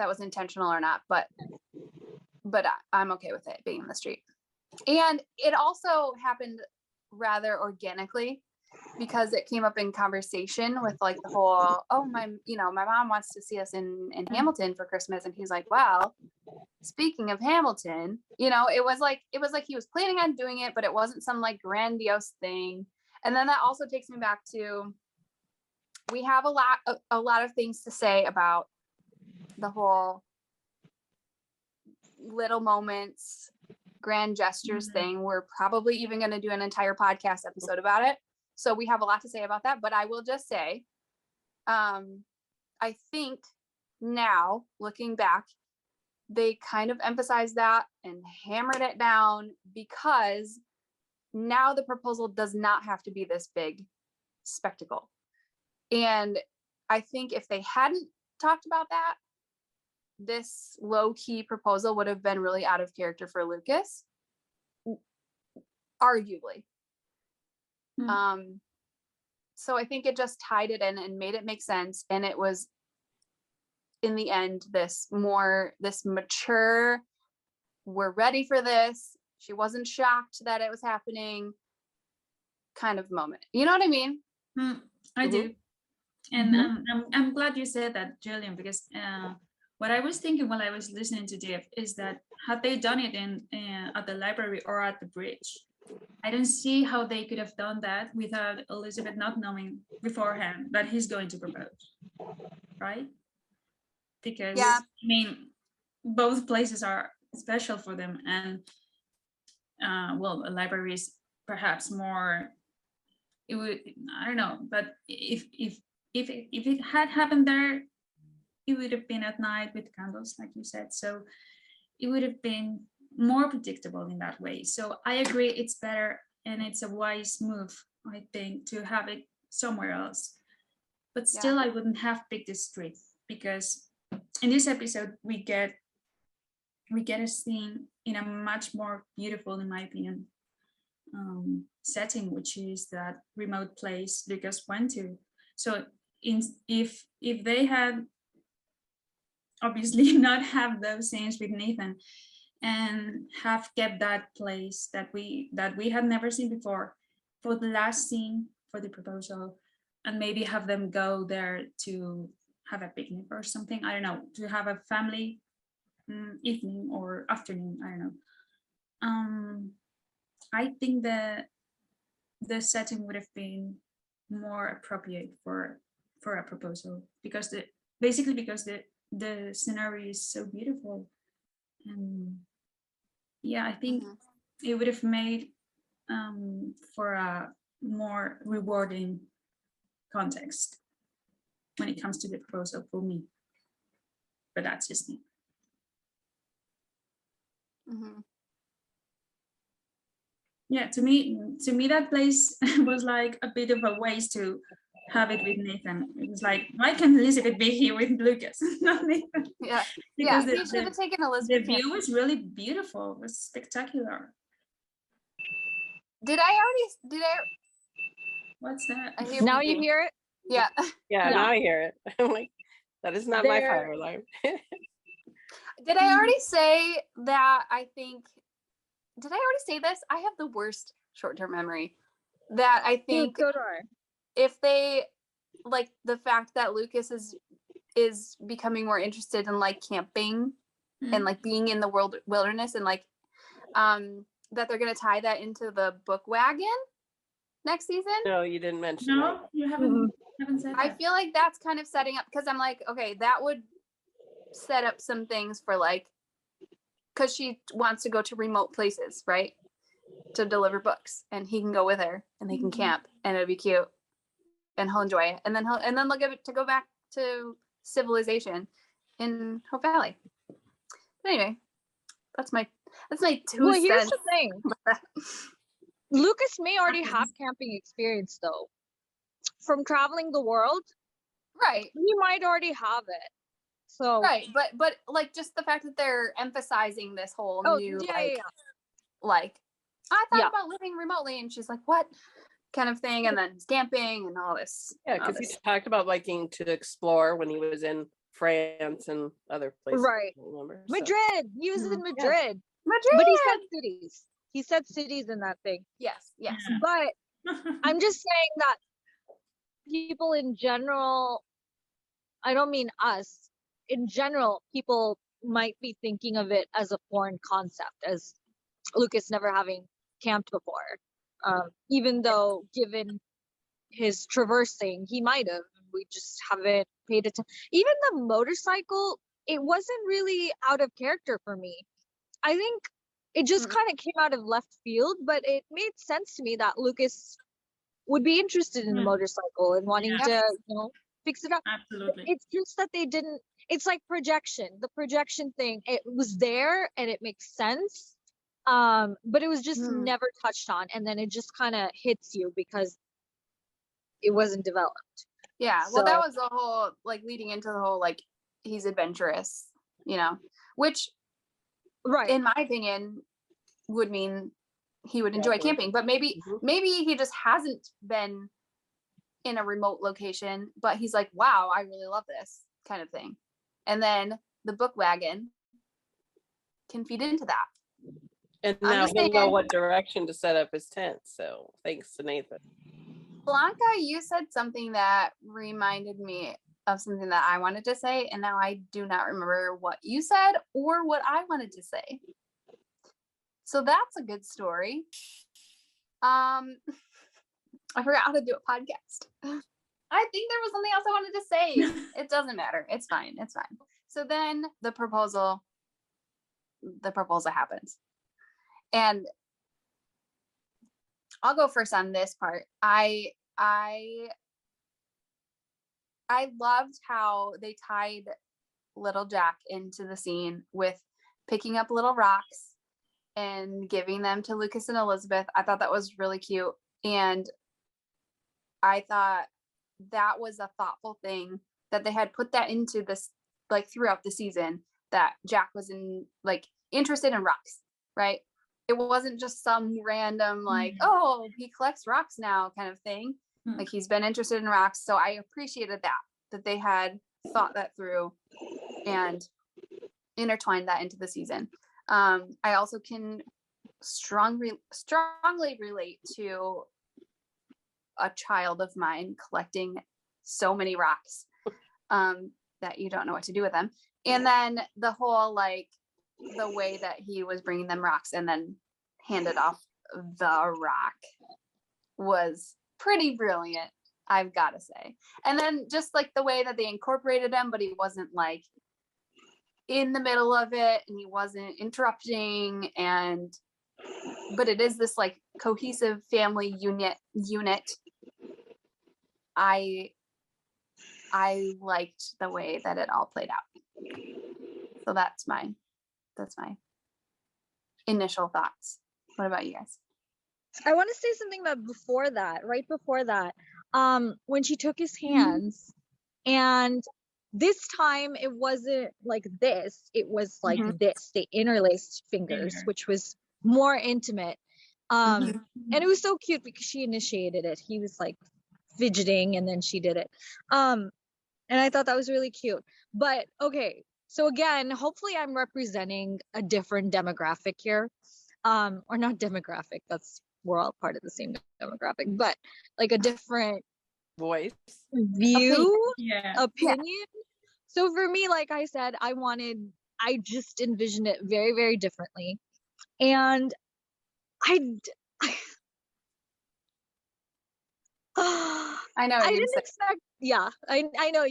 was intentional or not, but I'm okay with it being in the street. And it also happened rather organically because it came up in conversation with like the whole, my mom wants to see us in Hamilton for Christmas. And he's like, well, speaking of Hamilton, it was like he was planning on doing it, but it wasn't some like grandiose thing. And then that also takes me back to, we have a lot of things to say about the whole little moments, grand gestures thing. We're probably even going to do an entire podcast episode about it. So we have a lot to say about that, but I will just say, I think now looking back, they kind of emphasized that and hammered it down because now the proposal does not have to be this big spectacle. And I think if they hadn't talked about that, this low-key proposal would have been really out of character for Lucas, arguably. so I think it just tied it in and made it make sense. And it was, in the end, this mature, we're ready for this. She wasn't shocked that it was happening kind of moment. You know what I mean? I do. And I'm glad you said that, Jillian, because what I was thinking while I was listening to Dave is that had they done it in at the library or at the bridge, I don't see how they could have done that without Elizabeth not knowing beforehand that he's going to propose, right? Because I mean, both places are special for them, and well, a library is perhaps more. It would, I don't know, but if it had happened there, it would have been at night with candles, like you said. So it would have been more predictable in that way. So I agree, it's better and it's a wise move, I think, to have it somewhere else. But still, I wouldn't have picked this street, because in this episode we get a scene in a much more beautiful, in my opinion, setting, which is that remote place Lucas went to. So if they had obviously not have those scenes with Nathan and have kept that place that we had never seen before for the last scene for the proposal, and maybe have them go there to have a picnic or something, I don't know, to have a family evening or afternoon, I don't know. I think the setting would have been more appropriate for a proposal, because the scenario is so beautiful. And yeah, I think it would have made for a more rewarding context when it comes to the proposal for me. But that's just me. Yeah, to me that place was like a bit of a waste to have it with Nathan. It was like, why can't Elizabeth be here with Lucas, not Nathan? Yeah, because he should have taken Elizabeth. The view was really beautiful. It was spectacular. Did I? What's that? Now you hear it? Yeah. Yeah, now I hear it. I'm like, that is not my fire alarm. Did I already say that I think, did I already say this? I have the worst short-term memory. That I think if they, like, the fact that Lucas is becoming more interested in like camping and like being in the wilderness, and like that they're gonna tie that into the book wagon next season. No, you didn't mention No, that. you haven't said that. I feel like that's kind of setting up, because I'm like, okay, that would set up some things for like, because she wants to go to remote places, right, to deliver books, and he can go with her and they can camp, and it'll be cute and he'll enjoy it, and then they'll give it to go back to civilization in Hope Valley. But anyway, that's my 2 cents. Well, here's the thing. Lucas may already have camping experience though, from traveling the world. Right. He might already have it. So right, but like just the fact that they're emphasizing this whole new like I thought about living remotely, and she's like, what kind of thing, and then camping and all this. Yeah, because he talked about liking to explore when he was in France and other places. Right. Remember? Madrid. He was in Madrid. Madrid. But he said cities. He said cities in that thing. Yes. But I'm just saying that people in general, I don't mean us, in general, people might be thinking of it as a foreign concept, as Lucas never having camped before. Even though, given his traversing, he might have. We just haven't paid attention. Even the motorcycle, it wasn't really out of character for me. I think it just kind of came out of left field, but it made sense to me that Lucas would be interested in the motorcycle and wanting to, fix it up. Absolutely. It's just that they didn't. It's like projection. The projection thing, it was there and it makes sense. But it was just never touched on, and then it just kind of hits you because it wasn't developed. Yeah, well, that was the whole, like, leading into the whole, like, he's adventurous, which, in my opinion, would mean he would enjoy camping. But maybe he just hasn't been in a remote location, but he's like, wow, I really love this kind of thing. And then the book wagon can feed into that. And I'm now just he'll know saying- what direction to set up his tent. So thanks to Nathan. Blanca, you said something that reminded me of something that I wanted to say, and now I do not remember what you said or what I wanted to say. So that's a good story. I forgot how to do a podcast. I think there was something else I wanted to say. It doesn't matter. It's fine. It's fine. So then the proposal happens. And I'll go first on this part. I loved how they tied little Jack into the scene with picking up little rocks and giving them to Lucas and Elizabeth. I thought that was really cute. And I thought that was a thoughtful thing that they had put that into this, like throughout the season, that Jack was interested in rocks, right? It wasn't just some random like, oh, he collects rocks now kind of thing. Like he's been interested in rocks. So I appreciated that they had thought that through and intertwined that into the season. I also can strongly relate to a child of mine collecting so many rocks that you don't know what to do with them. And then the whole, like, the way that he was bringing them rocks and then handed off the rock was pretty brilliant, I've got to say. And then just like the way that they incorporated him, but he wasn't like in the middle of it and he wasn't interrupting, but it is this like cohesive family unit. I liked the way that it all played out. So that's my initial thoughts. What about you guys? I want to say something about right before that, when she took his hands, and this time it wasn't like this, it was like this, they interlaced fingers, which was more intimate. And it was so cute because she initiated it. He was like fidgeting and then she did it. And I thought that was really cute. But okay, so again, hopefully I'm representing a different demographic here. Or not demographic, we're all part of the same demographic, but like a different Voice, Yeah. opinion. So for me, like I said, I just envisioned it very, very differently. And I I know. I didn't expect, I know,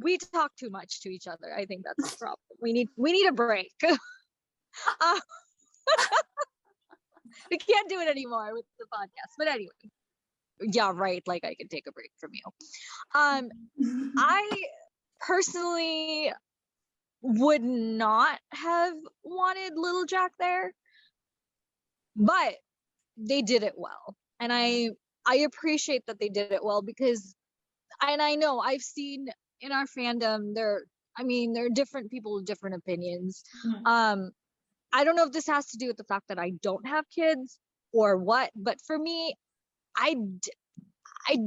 we talk too much to each other. I think that's the problem. We need a break. We can't do it anymore with the podcast. But anyway, yeah, right. Like I could take a break from you. I personally would not have wanted little Jack there, but they did it well. And I appreciate that they did it well because, and I know I've seen in our fandom, there are different people with different opinions. I don't know if this has to do with the fact that I don't have kids or what, but for me, I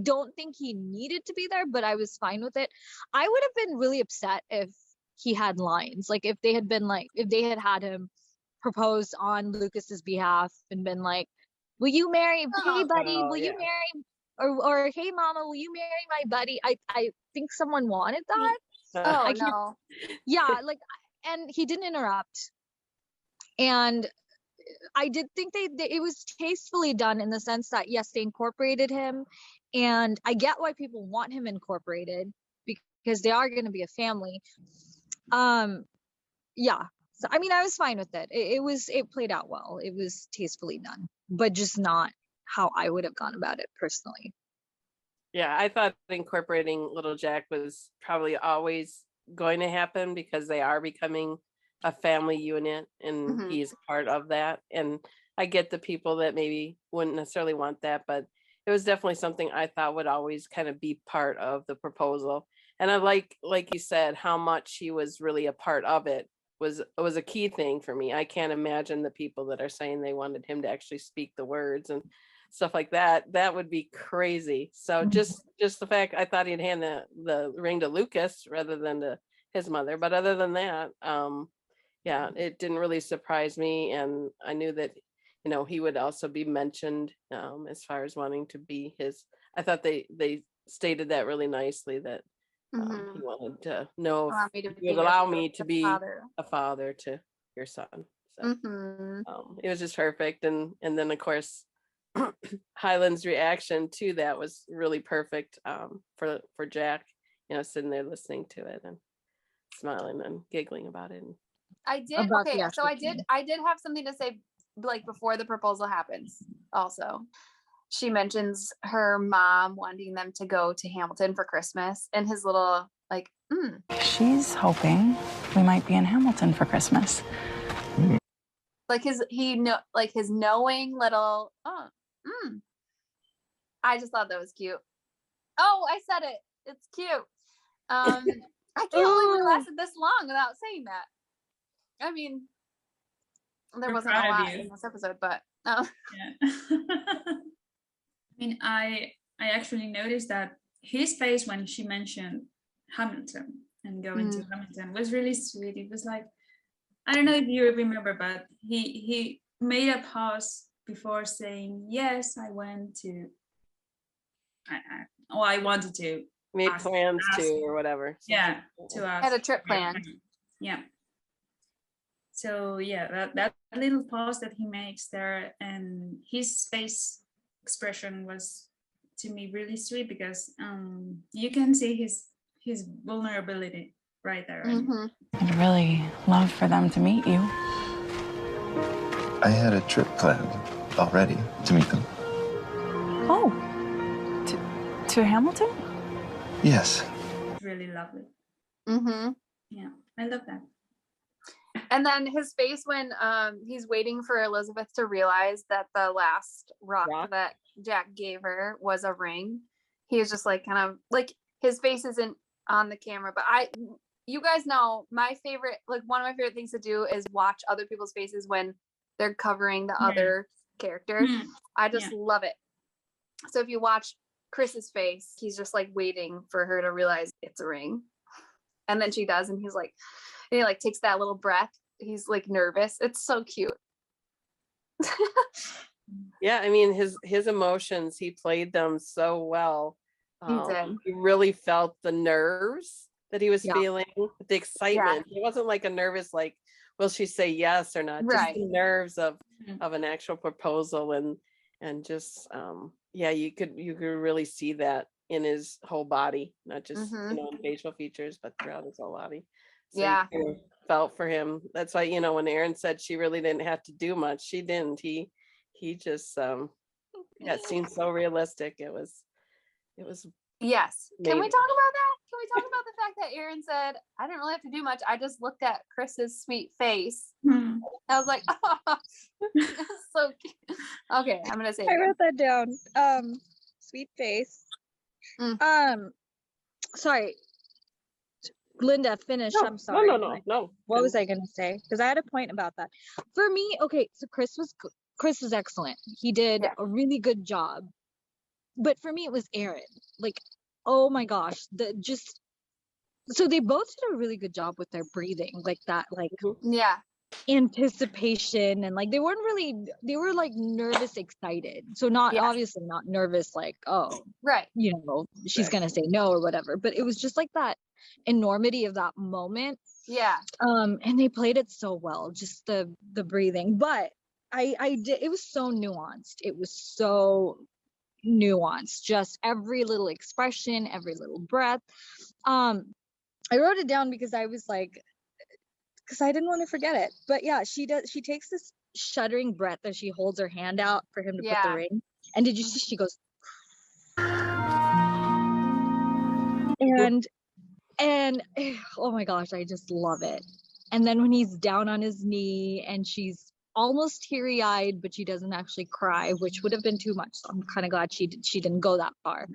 don't think he needed to be there, but I was fine with it. I would have been really upset if he had lines, like if they had had him propose on Lucas's behalf and been like, will you marry, hey buddy, will you marry, or hey mama, will you marry my buddy? I think someone wanted that. No. Yeah, like, and he didn't interrupt. And I did think it was tastefully done in the sense that, yes, they incorporated him. And I get why people want him incorporated because they are going to be a family. Yeah. So, I mean, I was fine with it. It played out well. It was tastefully done, but just not how I would have gone about it personally. Yeah, I thought incorporating little Jack was probably always going to happen because they are becoming a family unit and he's part of that. And I get the people that maybe wouldn't necessarily want that, but it was definitely something I thought would always kind of be part of the proposal. And I like you said, how much he was really a part of it was a key thing for me. I can't imagine the people that are saying they wanted him to actually speak the words. And stuff like that. That would be crazy. So just the fact, I thought he'd hand the ring to Lucas rather than to his mother. But other than that, yeah, it didn't really surprise me. And I knew that, you know, he would also be mentioned as far as wanting to be his. I thought they stated that really nicely, that he wanted to know Allow if me to he be would your allow me to be father. a father to your son. So it was just perfect. And then of course Highland's reaction to that was really perfect for Jack, you know, sitting there listening to it and smiling and giggling about it. I did. About Okay, the so actual I did have something to say, like before the proposal happens. Also, she mentions her mom wanting them to go to Hamilton for Christmas, and his little like, She's hoping we might be in Hamilton for Christmas. like his knowing little. I just thought that was cute. Oh, I said it. It's cute. I can't believe we lasted this long without saying that. I mean, there We're wasn't a proud of lot you. in this episode, but Yeah. I mean, I actually noticed that his face when she mentioned Hamilton and going to Hamilton was really sweet. It was like, I don't know if you remember, but he made a pause before saying, yes, I went to, I wanted to. Made ask- plans ask- to or whatever. Yeah, to ask. had a trip planned. Yeah. So yeah, that little pause that he makes there, and his face expression was to me really sweet, because you can see his vulnerability right there. And I'd really love for them to meet you. I had a trip planned already to meet them. Oh, to Hamilton? Yes. it's really lovely. Yeah, I love that. And then his face when he's waiting for Elizabeth to realize that the last rock that Jack gave her was a ring. He was just like kind of like, his face isn't on the camera, but you guys know my favorite, like one of my favorite things to do is watch other people's faces when they're covering the other character. I just love it. So if you watch Chris's face, he's just like waiting for her to realize it's a ring. And then she does, and he's like, and he like takes that little breath. He's like nervous. It's so cute. Yeah, I mean his emotions, he played them so well. He did. You really felt the nerves that he was feeling, the excitement. It wasn't like a nervous, like, will she say yes or not? Just the nerves of an actual proposal, and just you could really see that in his whole body, not just you know, in facial features, but throughout his whole body. So you kind of felt for him. That's why, you know, when Erin said she really didn't have to do much, she didn't. He just it seemed so realistic. It was yes. Can we amazing. talk about that? Can we talk about the fact that Erin said, I didn't really have to do much. I just looked at Chris's sweet face. I was like, oh, so cute. Okay, I'm gonna say it I again. wrote that down. Sweet face. Sorry, Linda, finish. No, I'm sorry. No. What was I gonna say? Because I had a point about that. For me, okay, so Chris was excellent. He did a really good job. But for me, it was Erin. Like, oh my gosh, so they both did a really good job with their breathing, like that, like anticipation, and like they were like nervous, excited. So obviously not nervous, like, oh, you know, she's gonna say no or whatever. But it was just like that enormity of that moment. And they played it so well, just the breathing. But I did, it was so nuanced. It was so nuanced, just every little expression, every little breath. I wrote it down because I was like, because I didn't want to forget it. But yeah, she takes this shuddering breath as she holds her hand out for him to put the ring. And did you see, she goes, and oh my gosh, I just love it. And then when he's down on his knee and she's almost teary-eyed, but she doesn't actually cry, which would have been too much. So I'm kind of glad she didn't go that far.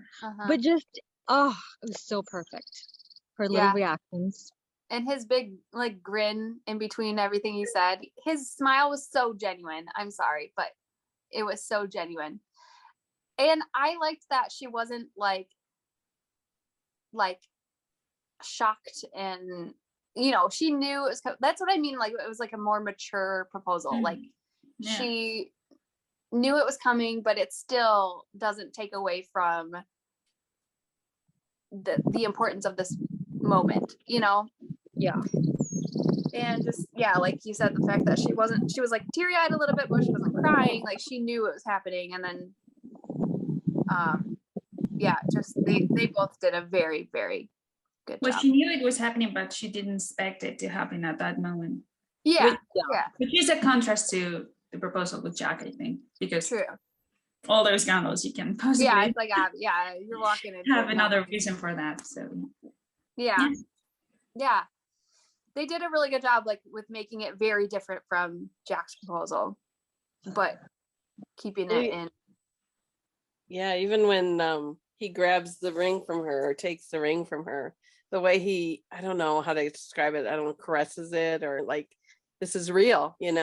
But just, it was so perfect. Her little reactions. And his big like grin in between everything he said. His smile was so genuine. I'm sorry, but it was so genuine. And I liked that she wasn't like shocked, and she knew it was that's what I mean, like it was like a more mature proposal. Like Yeah. she knew it was coming, but it still doesn't take away from the importance of this moment, Yeah. and just like you said, the fact that she was like teary-eyed a little bit, but she wasn't crying, like she knew it was happening. And then just they both did a very, very good Well, job. she knew it was happening, but she didn't expect it to happen at that moment. Yeah. Which is a contrast to the proposal with Jack, I think, because True. all those scandals you can possibly It's like you're walking into have another reason for that. So yeah. They did a really good job, like with making it very different from Jack's proposal, but keeping it in. Yeah, even when he grabs the ring from her or takes the ring from her, the way he, I don't know how to describe it, I don't know, caresses it, or like, this is real, and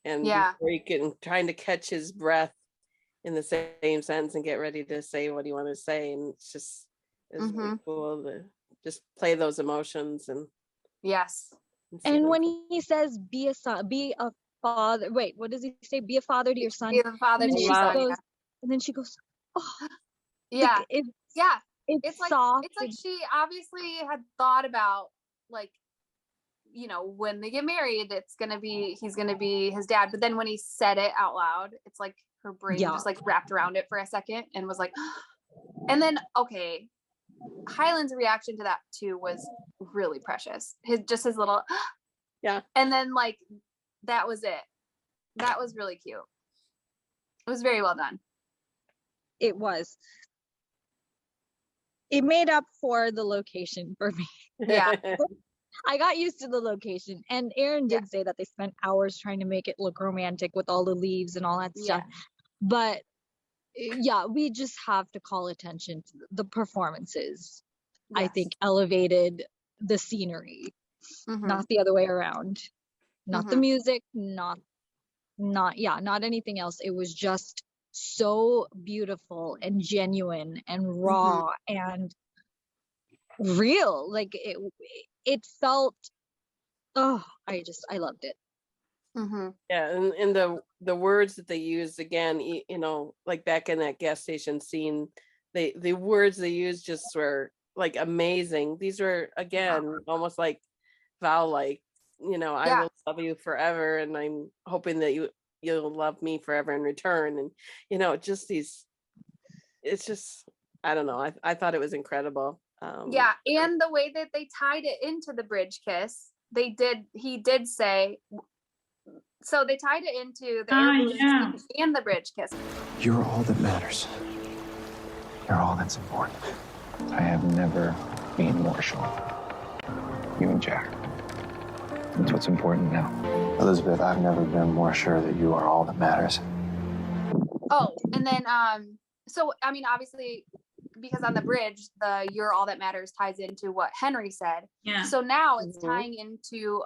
before he can, trying to catch his breath in the same sentence and get ready to say what he wanted to say. And it's really cool to just play those emotions. And yes. And when he says be a father, wait, what does he say? Be a father to your son. Be the father to your son. And then she goes, oh. Yeah. Like, it's like soft. It's like she obviously had thought about, like, when they get married, he's gonna be his dad. But then when he said it out loud, it's like her brain just like wrapped around it for a second and was like, and then Hyland's reaction to that too was really precious. His little and then like that was it. That was really cute. It was very well done. It was. It made up for the location for me. Yeah. I got used to the location, and Aaron did say that they spent hours trying to make it look romantic with all the leaves and all that stuff. But we just have to call attention to the performances. I think elevated the scenery, not the other way around. Not the music, not anything else. It was just so beautiful and genuine and raw and real. Like it felt, I loved it. Yeah, and the words that they used, again, like back in that gas station scene, the words they used just were like amazing. These were, again, almost like vow, like, I will love you forever, and I'm hoping that you'll love me forever in return. And just these, it's just, I don't know, I thought it was incredible. And the way that they tied it into the bridge kiss, he did say, so they tied it into the air balloon and the bridge kiss. You're all that matters. You're all that's important. I have never been more sure. You and Jack. That's what's important now. Elizabeth, I've never been more sure that you are all that matters. Oh, and then, so, I mean, obviously, because on the bridge, the "you're all that matters" ties into what Henry said. Yeah. So now it's tying into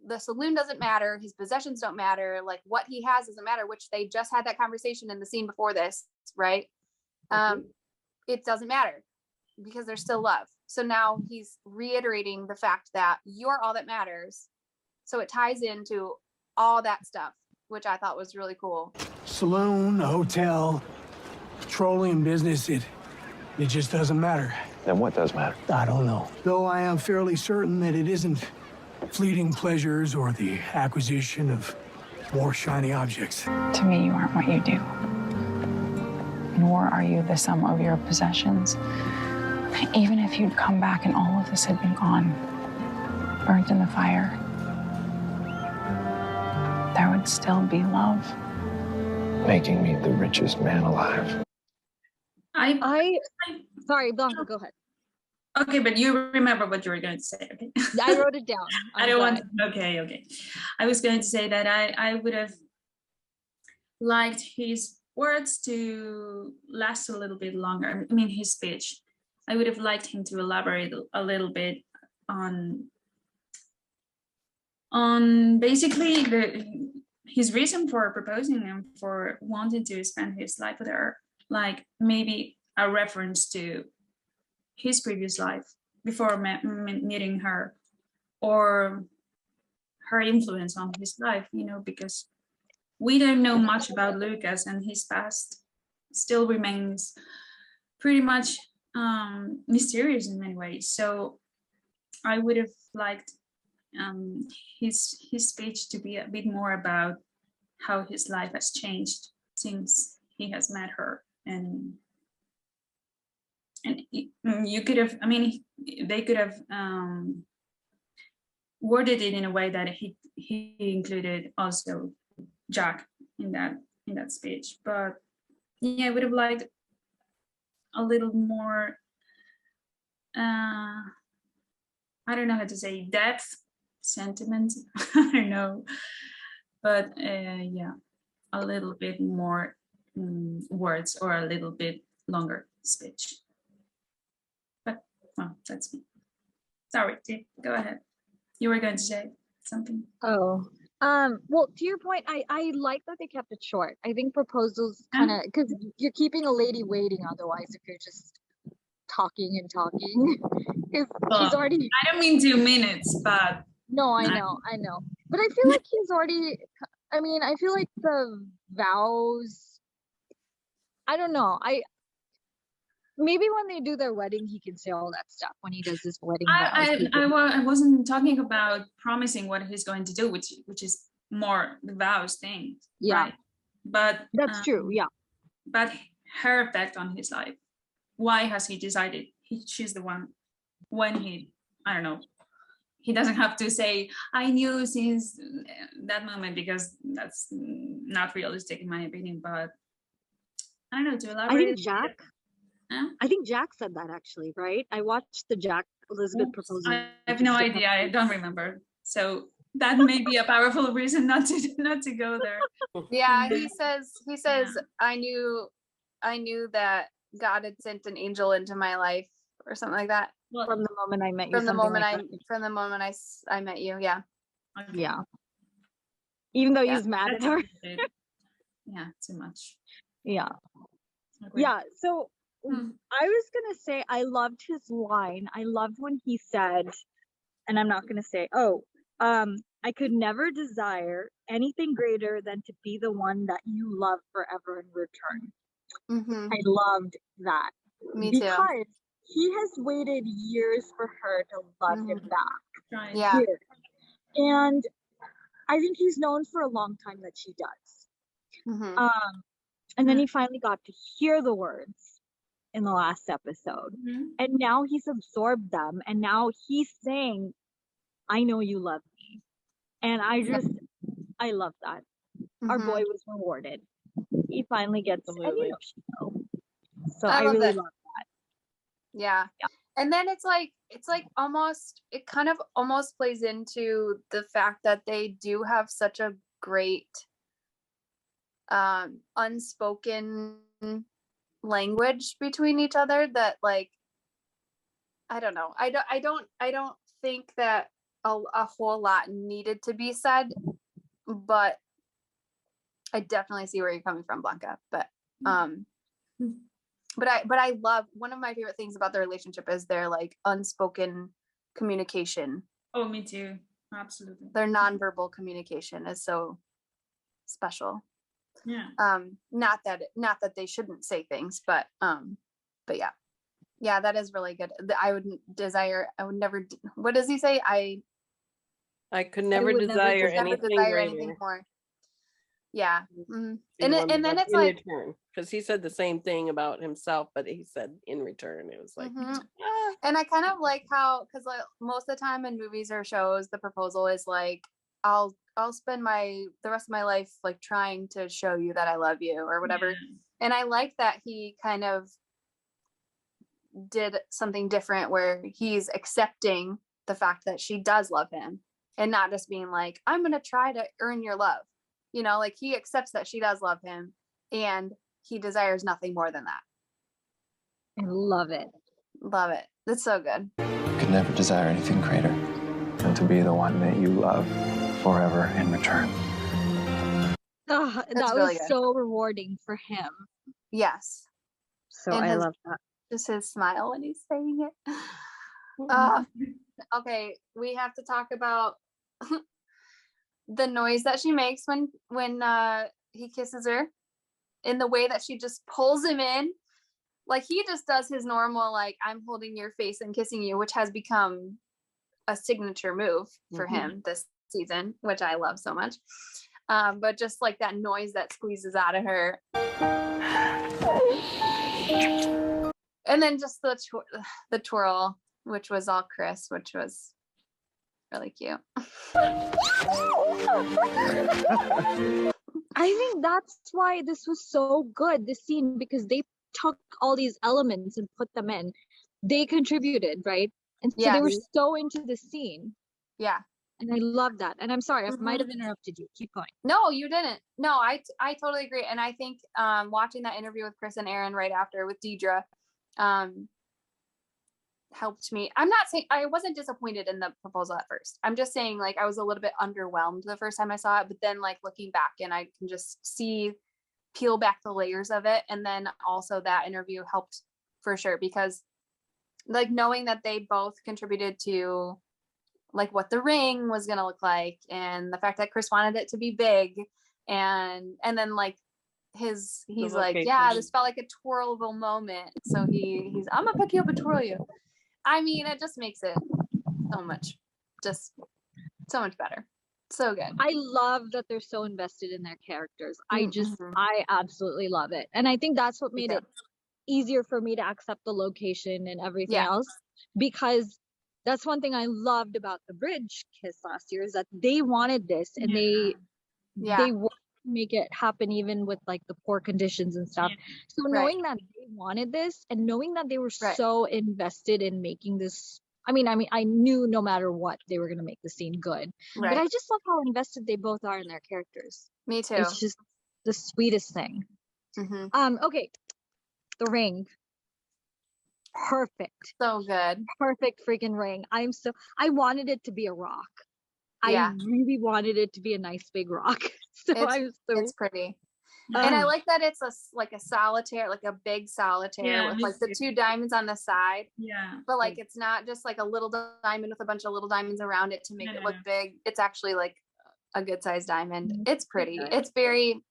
the saloon doesn't matter, his possessions don't matter, like what he has doesn't matter, which they just had that conversation in the scene before this, right? It doesn't matter because there's still love. So now he's reiterating the fact that you're all that matters. So it ties into all that stuff, which I thought was really cool. Saloon, a hotel, petroleum business, it just doesn't matter. Then what does matter? I don't know. Though I am fairly certain that it isn't fleeting pleasures or the acquisition of more shiny objects. To me, you aren't what you do. Nor are you the sum of your possessions. Even if you'd come back and all of this had been gone, burnt in the fire, there would still be love. Making me the richest man alive. Sorry, Blanca, go ahead. Okay, but you remember what you were going to say, okay? I wrote it down. I don't want. Okay. I was going to say that I would have liked his words to last a little bit longer. I mean, his speech. I would have liked him to elaborate a little bit on basically his reason for proposing and for wanting to spend his life with her, like maybe a reference to his previous life before meeting her, or her influence on his life, you know, because we don't know much about Lucas, and his past still remains pretty much mysterious in many ways. So I would have liked his speech to be a bit more about how his life has changed since he has met her, and you could have, I mean, they could have worded it in a way that he included also Jack in that speech. But yeah, I would have liked a little more I don't know how to say, depth, sentiment, I don't know, but yeah, a little bit more words, or a little bit longer speech. But well, that's me. Sorry, Tiff, go ahead. You were going to say something. Oh, well, to your point, I like that they kept it short. I think proposals kind of, because you're keeping a lady waiting otherwise if you're just talking and talking. Because he's already. I don't mean 2 minutes, but. No, I know. But I feel like he's already. I mean, I feel like the vows. I don't know. Maybe when they do their wedding, he can say all that stuff when he does his wedding. I wasn't talking about promising what he's going to do, which is more the vows thing. Yeah, right? But that's true. Yeah, but her effect on his life. Why has he decided she's the one? When I don't know. He doesn't have to say I knew since that moment, because that's not realistic in my opinion. But I don't know, to elaborate. I think Jack said that actually, right? I watched the Jack Elizabeth proposal. I have no idea. I don't remember. So that may be a powerful reason not to go there. Yeah, he says, I knew that God had sent an angel into my life, or something like that. From the moment I met you. From the moment I met you. Yeah. Okay. Yeah. Even though he's mad at her. Yeah, too much. Yeah. Agreed. Yeah. So I was gonna say I loved his line. I loved when he said, and I'm not gonna say, I could never desire anything greater than to be the one that you love forever in return. Mm-hmm. I loved that. Me too. Because he has waited years for her to love him back. Right. Yeah. And I think he's known for a long time that she does. Mm-hmm. And then he finally got to hear the words in the last episode. Mm-hmm. And now he's absorbed them. And now he's saying, I know you love me. And I love that. Mm-hmm. Our boy was rewarded. He finally gets so I I really love that. Yeah. And then it's like almost, it kind of almost plays into the fact that they do have such a great unspoken language between each other that, like, I don't know. I don't think that a whole lot needed to be said, but I definitely see where you're coming from, Blanca. But I love, one of my favorite things about their relationship is their like unspoken communication. Oh, me too. Absolutely. Their nonverbal communication is so special. Yeah. Not that they shouldn't say things, but yeah, that is really good. I would never, what does he say? I could never desire anything more. Yeah. Mm-hmm. And then it's like, because he said the same thing about himself, but he said in return, it was like, and I kind of like how, because like most of the time in movies or shows, the proposal is like, I'll spend the rest of my life like trying to show you that I love you or whatever. Yeah. And I like that he kind of did something different where he's accepting the fact that she does love him and not just being like, I'm going to try to earn your love. You know, like he accepts that she does love him and he desires nothing more than that. I love it. Love it. That's so good. You could never desire anything greater than to be the one that you love forever in return. That really was good. so rewarding for him. Yes. So And I his- love that. Just his smile when he's saying it. Okay, we have to talk about the noise that she makes when he kisses her, in the way that she just pulls him in. Like, he just does his normal, like, I'm holding your face and kissing you, which has become a signature move for him this season, which I love so much. But just like that noise that squeezes out of her. And then just the twirl, which was all Chris, which was really cute. I think that's why this was so good, this scene, because they took all these elements and put them in. They contributed, right? And so they were so into the scene. Yeah. And I love that. And I'm sorry, I might have interrupted you. Keep going. No, you didn't. No, I totally agree. And I think watching that interview with Chris and Aaron right after with Deidre helped me. I'm not saying I wasn't disappointed in the proposal at first. I'm just saying, like, I was a little bit underwhelmed the first time I saw it, but then, like, looking back, and I can just peel back the layers of it. And then also that interview helped for sure, because, like, knowing that they both contributed to, like, what the ring was going to look like, and the fact that Chris wanted it to be big, and then, like, he's like, yeah, this felt like a twirlable moment, so he's I'm gonna pick you up and twirl you. I mean, it just makes it so much better. So good. I love that they're so invested in their characters. I absolutely love it. And I think that's what made it easier for me to accept the location and everything else, because that's one thing I loved about the bridge kiss last year, is that they wanted this, and they wanted to make it happen, even with, like, the poor conditions and stuff. So knowing that they wanted this, and knowing that they were so invested in making this, I mean, I knew no matter what, they were going to make the scene good. But I just love how invested they both are in their characters. Me too. It's just the sweetest thing. Okay, the ring. Perfect. So good. Perfect freaking ring. I wanted it to be a rock. I really wanted it to be a nice big rock. So it's pretty. And I like that it's like a solitaire, like a big solitaire with, like, the 2 diamonds on the side. Yeah. But, like, it's not just like a little diamond with a bunch of little diamonds around it to make it look big. It's actually, like, a good sized diamond. It's pretty. It's very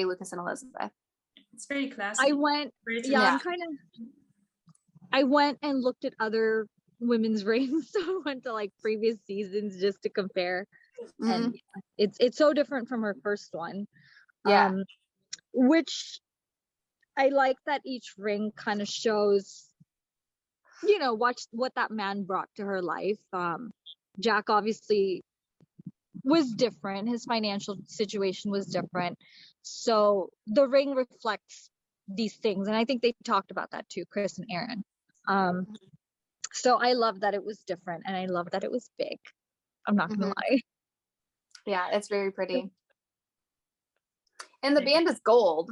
Lucas and Elizabeth. It's very classy. I went and looked at other women's rings. So I went to, like, previous seasons just to compare. And it's so different from her first one. Which I like that each ring kind of shows, you know, what that man brought to her life. Jack obviously was different. His financial situation was different. So the ring reflects these things. And I think they talked about that too, Chris and Aaron. So I love that it was different, and I love that it was big. I'm not gonna lie. Yeah, it's very pretty. And the band is gold,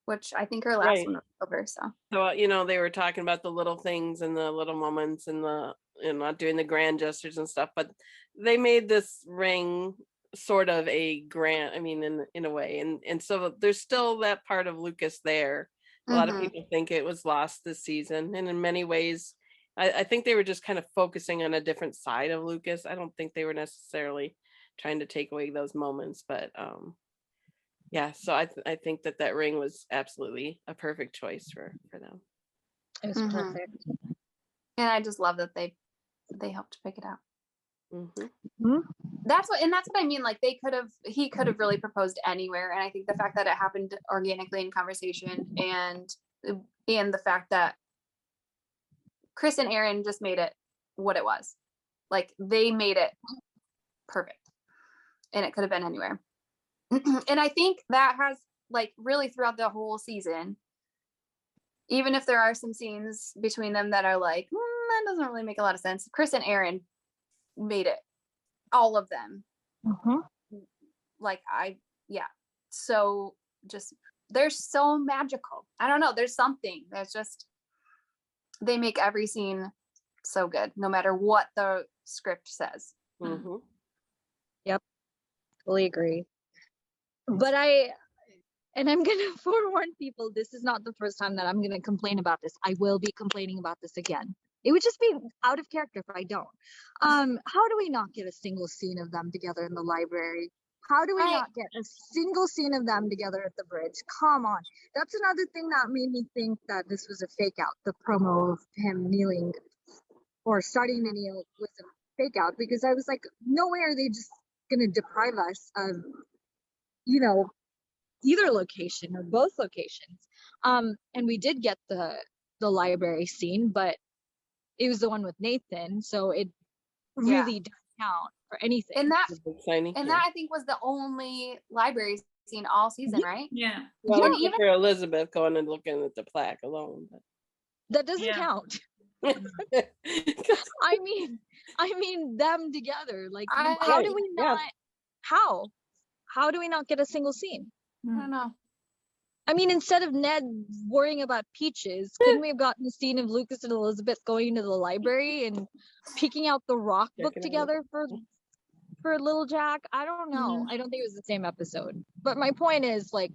which I think her last one was silver. So, you know, they were talking about the little things and the little moments and not doing the grand gestures and stuff, but they made this ring sort of a grand, I mean, in a way. And so there's still that part of Lucas there. A lot of people think it was lost this season. And in many ways, I think they were just kind of focusing on a different side of Lucas. I don't think they were necessarily trying to take away those moments, but so I think that ring was absolutely a perfect choice for them. It was perfect. And I just love that they helped pick it out. That's what I mean. Like, he could have really proposed anywhere. And I think the fact that it happened organically in conversation, and the fact that Chris and Aaron just made it what it was. Like, they made it perfect, and it could have been anywhere. And I think that has, like, really throughout the whole season, even if there are some scenes between them that are like, that doesn't really make a lot of sense, Chris and Aaron made it, all of them. Like, so just, they're so magical. I don't know, there's something that's just, they make every scene so good, no matter what the script says. Yep, fully agree. But and I'm gonna forewarn people, this is not the first time that I'm gonna complain about this. I will be complaining about this again. It would just be out of character if I don't. How do we not get a single scene of them together in the library? How do we not get a single scene of them together at the bridge? Come on. That's another thing that made me think that this was a fake out. The promo of him kneeling or starting to kneel was a fake out, because I was like, no way are they just gonna deprive us of, either location or both locations. And we did get the library scene, but it was the one with Nathan, so it really doesn't count for anything. And that Shiny. I think was the only library scene all season, right? Yeah. Well, and even for Elizabeth going and looking at the plaque alone. That doesn't count. But. I mean them together. Like, how do we not? How do we not get a single scene? I don't know. I mean, instead of Ned worrying about peaches, couldn't we have gotten the scene of Lucas and Elizabeth going into the library and picking out the rock book together for little Jack? I don't know. I don't think it was the same episode. But my point is, like,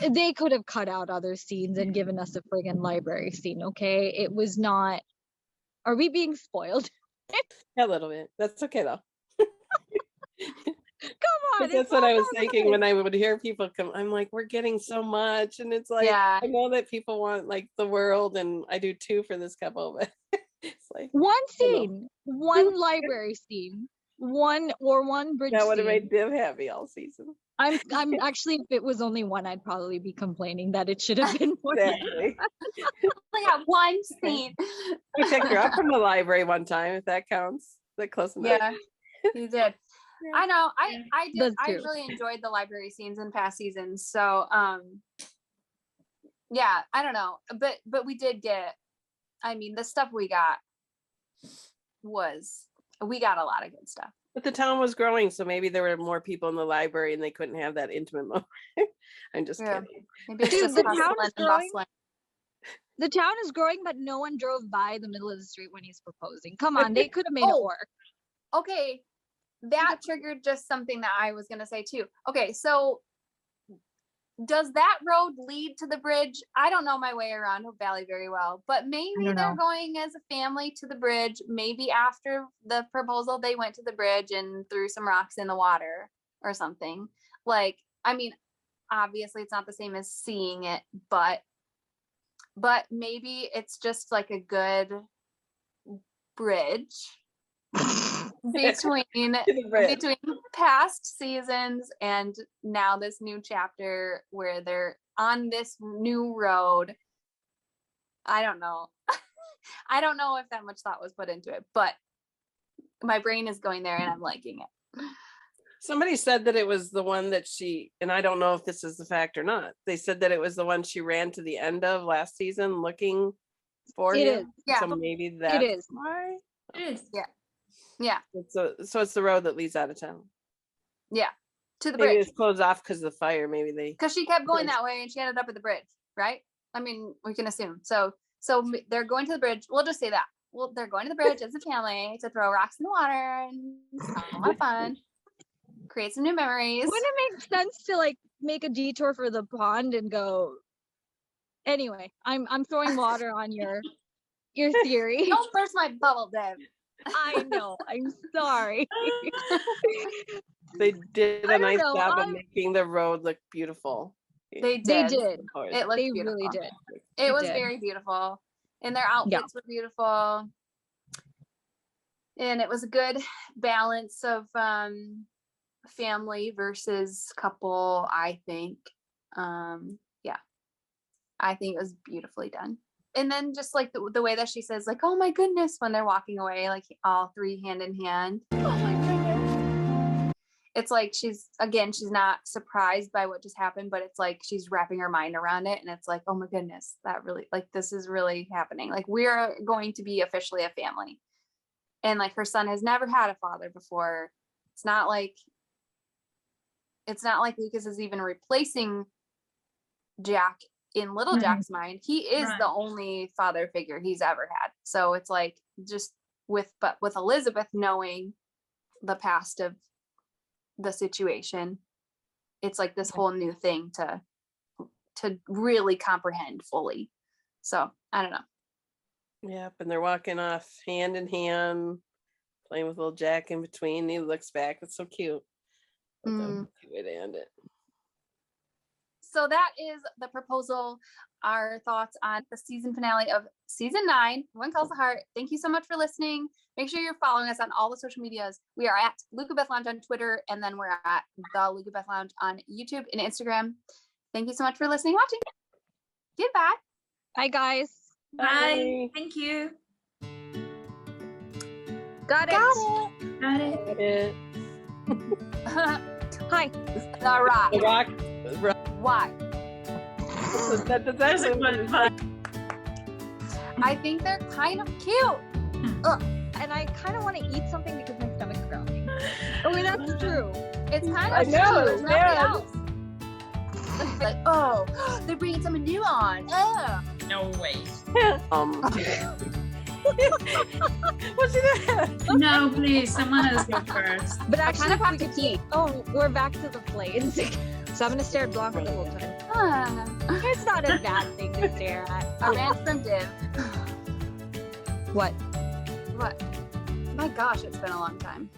they could have cut out other scenes and given us a friggin' library scene, okay? It was not. Are we being spoiled? A little bit. That's okay though. Come on. That's what I was thinking when I would hear people come. I'm like, we're getting so much, and it's like, I know that people want like the world, and I do too for this couple, but it's like one scene, one library scene, one bridge. That would have scene. made them happy all season. I'm actually, if it was only one, I'd probably be complaining that it should have been more. Exactly. We got one scene. We picked her up from the library one time, if that counts. Is that close enough? Yeah, you did. I know. I did. That's I true. really enjoyed the library scenes in past seasons. So, yeah, I don't know, but we did get. I mean, the stuff we got we got a lot of good stuff. But the town was growing, so maybe there were more people in the library, and they couldn't have that intimate moment. I'm just kidding. Maybe it's Dude, just the town hustling is and growing. bustling. The town is growing, but no one drove by the middle of the street when he's proposing. Come on, they could have made it work. Okay, that triggered just something that I was gonna say too. Okay, so does that road lead to the bridge? I don't know my way around Hope Valley very well, but maybe they're going as a family to the bridge. Maybe after the proposal, they went to the bridge and threw some rocks in the water or something. Like, I mean, obviously it's not the same as seeing it, but maybe it's just like a good bridge between past seasons and now this new chapter where they're on this new road. I don't know. I don't know if that much thought was put into it, but my brain is going there and I'm liking it. Somebody said that it was the one that she, and I don't know if this is the fact or not. They said that it was the one she ran to the end of last season looking for him. Is. Yeah. So maybe that's is. why. It is. Yeah. So it's the road that leads out of town. Yeah. To the Maybe bridge. it's closed off because of the fire. Maybe they. Because she kept going that way and she ended up at the bridge, right? I mean, we can assume. So they're going to the bridge. We'll just say that. Well, they're going to the bridge as a family to throw rocks in the water and have fun, create some new memories. Wouldn't it make sense to like make a detour for the pond and go? Anyway, I'm throwing water on your theory. Don't burst my bubble, Deb. I know. I'm sorry. They did a nice know, job of making the road look beautiful. They did. They did. It looked They beautiful. really did. It was did. very beautiful. And their outfits were beautiful. And it was a good balance of family versus couple, I think. Yeah. I think it was beautifully done. And then just like the way that she says, like, oh my goodness, when they're walking away, like all three hand in hand. Oh my goodness. It's like she's not surprised by what just happened, but it's like she's wrapping her mind around it. And it's like, oh my goodness, that really, like, this is really happening. Like, we're going to be officially a family. And like her son has never had a father before. It's not like Lucas is even replacing Jack in little Jack's mind. He is the only father figure he's ever had. So it's like just with Elizabeth knowing the past of the situation, it's like this whole new thing to really comprehend fully. So I don't know. Yep, and they're walking off hand in hand, playing with little Jack in between. He looks back. It's so cute. That's a cute way to end it. So that is the proposal, our thoughts on the season finale of season 9, One Calls the Heart. Thank you so much for listening. Make sure you're following us on all the social medias. We are at Luca Beth Lounge on Twitter, and then we're at the Luca Beth Lounge on YouTube and Instagram. Thank you so much for listening, watching. Goodbye. Bye, guys. Bye. Thank you. Got it. Got it. Hi. The Rock. The Rock. Why? That's I think they're kind of cute. And I kind of want to eat something because my stomach's growling. Oh, wait, that's true. It's kind I of know, true. There's nothing yeah. else. It's like, oh, they're bringing something new on. Oh. No way. What's that? No, please. Someone else go first. But I actually, kind of if have we to could pee. Oh, we're back to the planes. So I'm going to stare at Blanca the whole time. It's not a bad thing to stare at. A man from Div. What? What? My gosh, it's been a long time.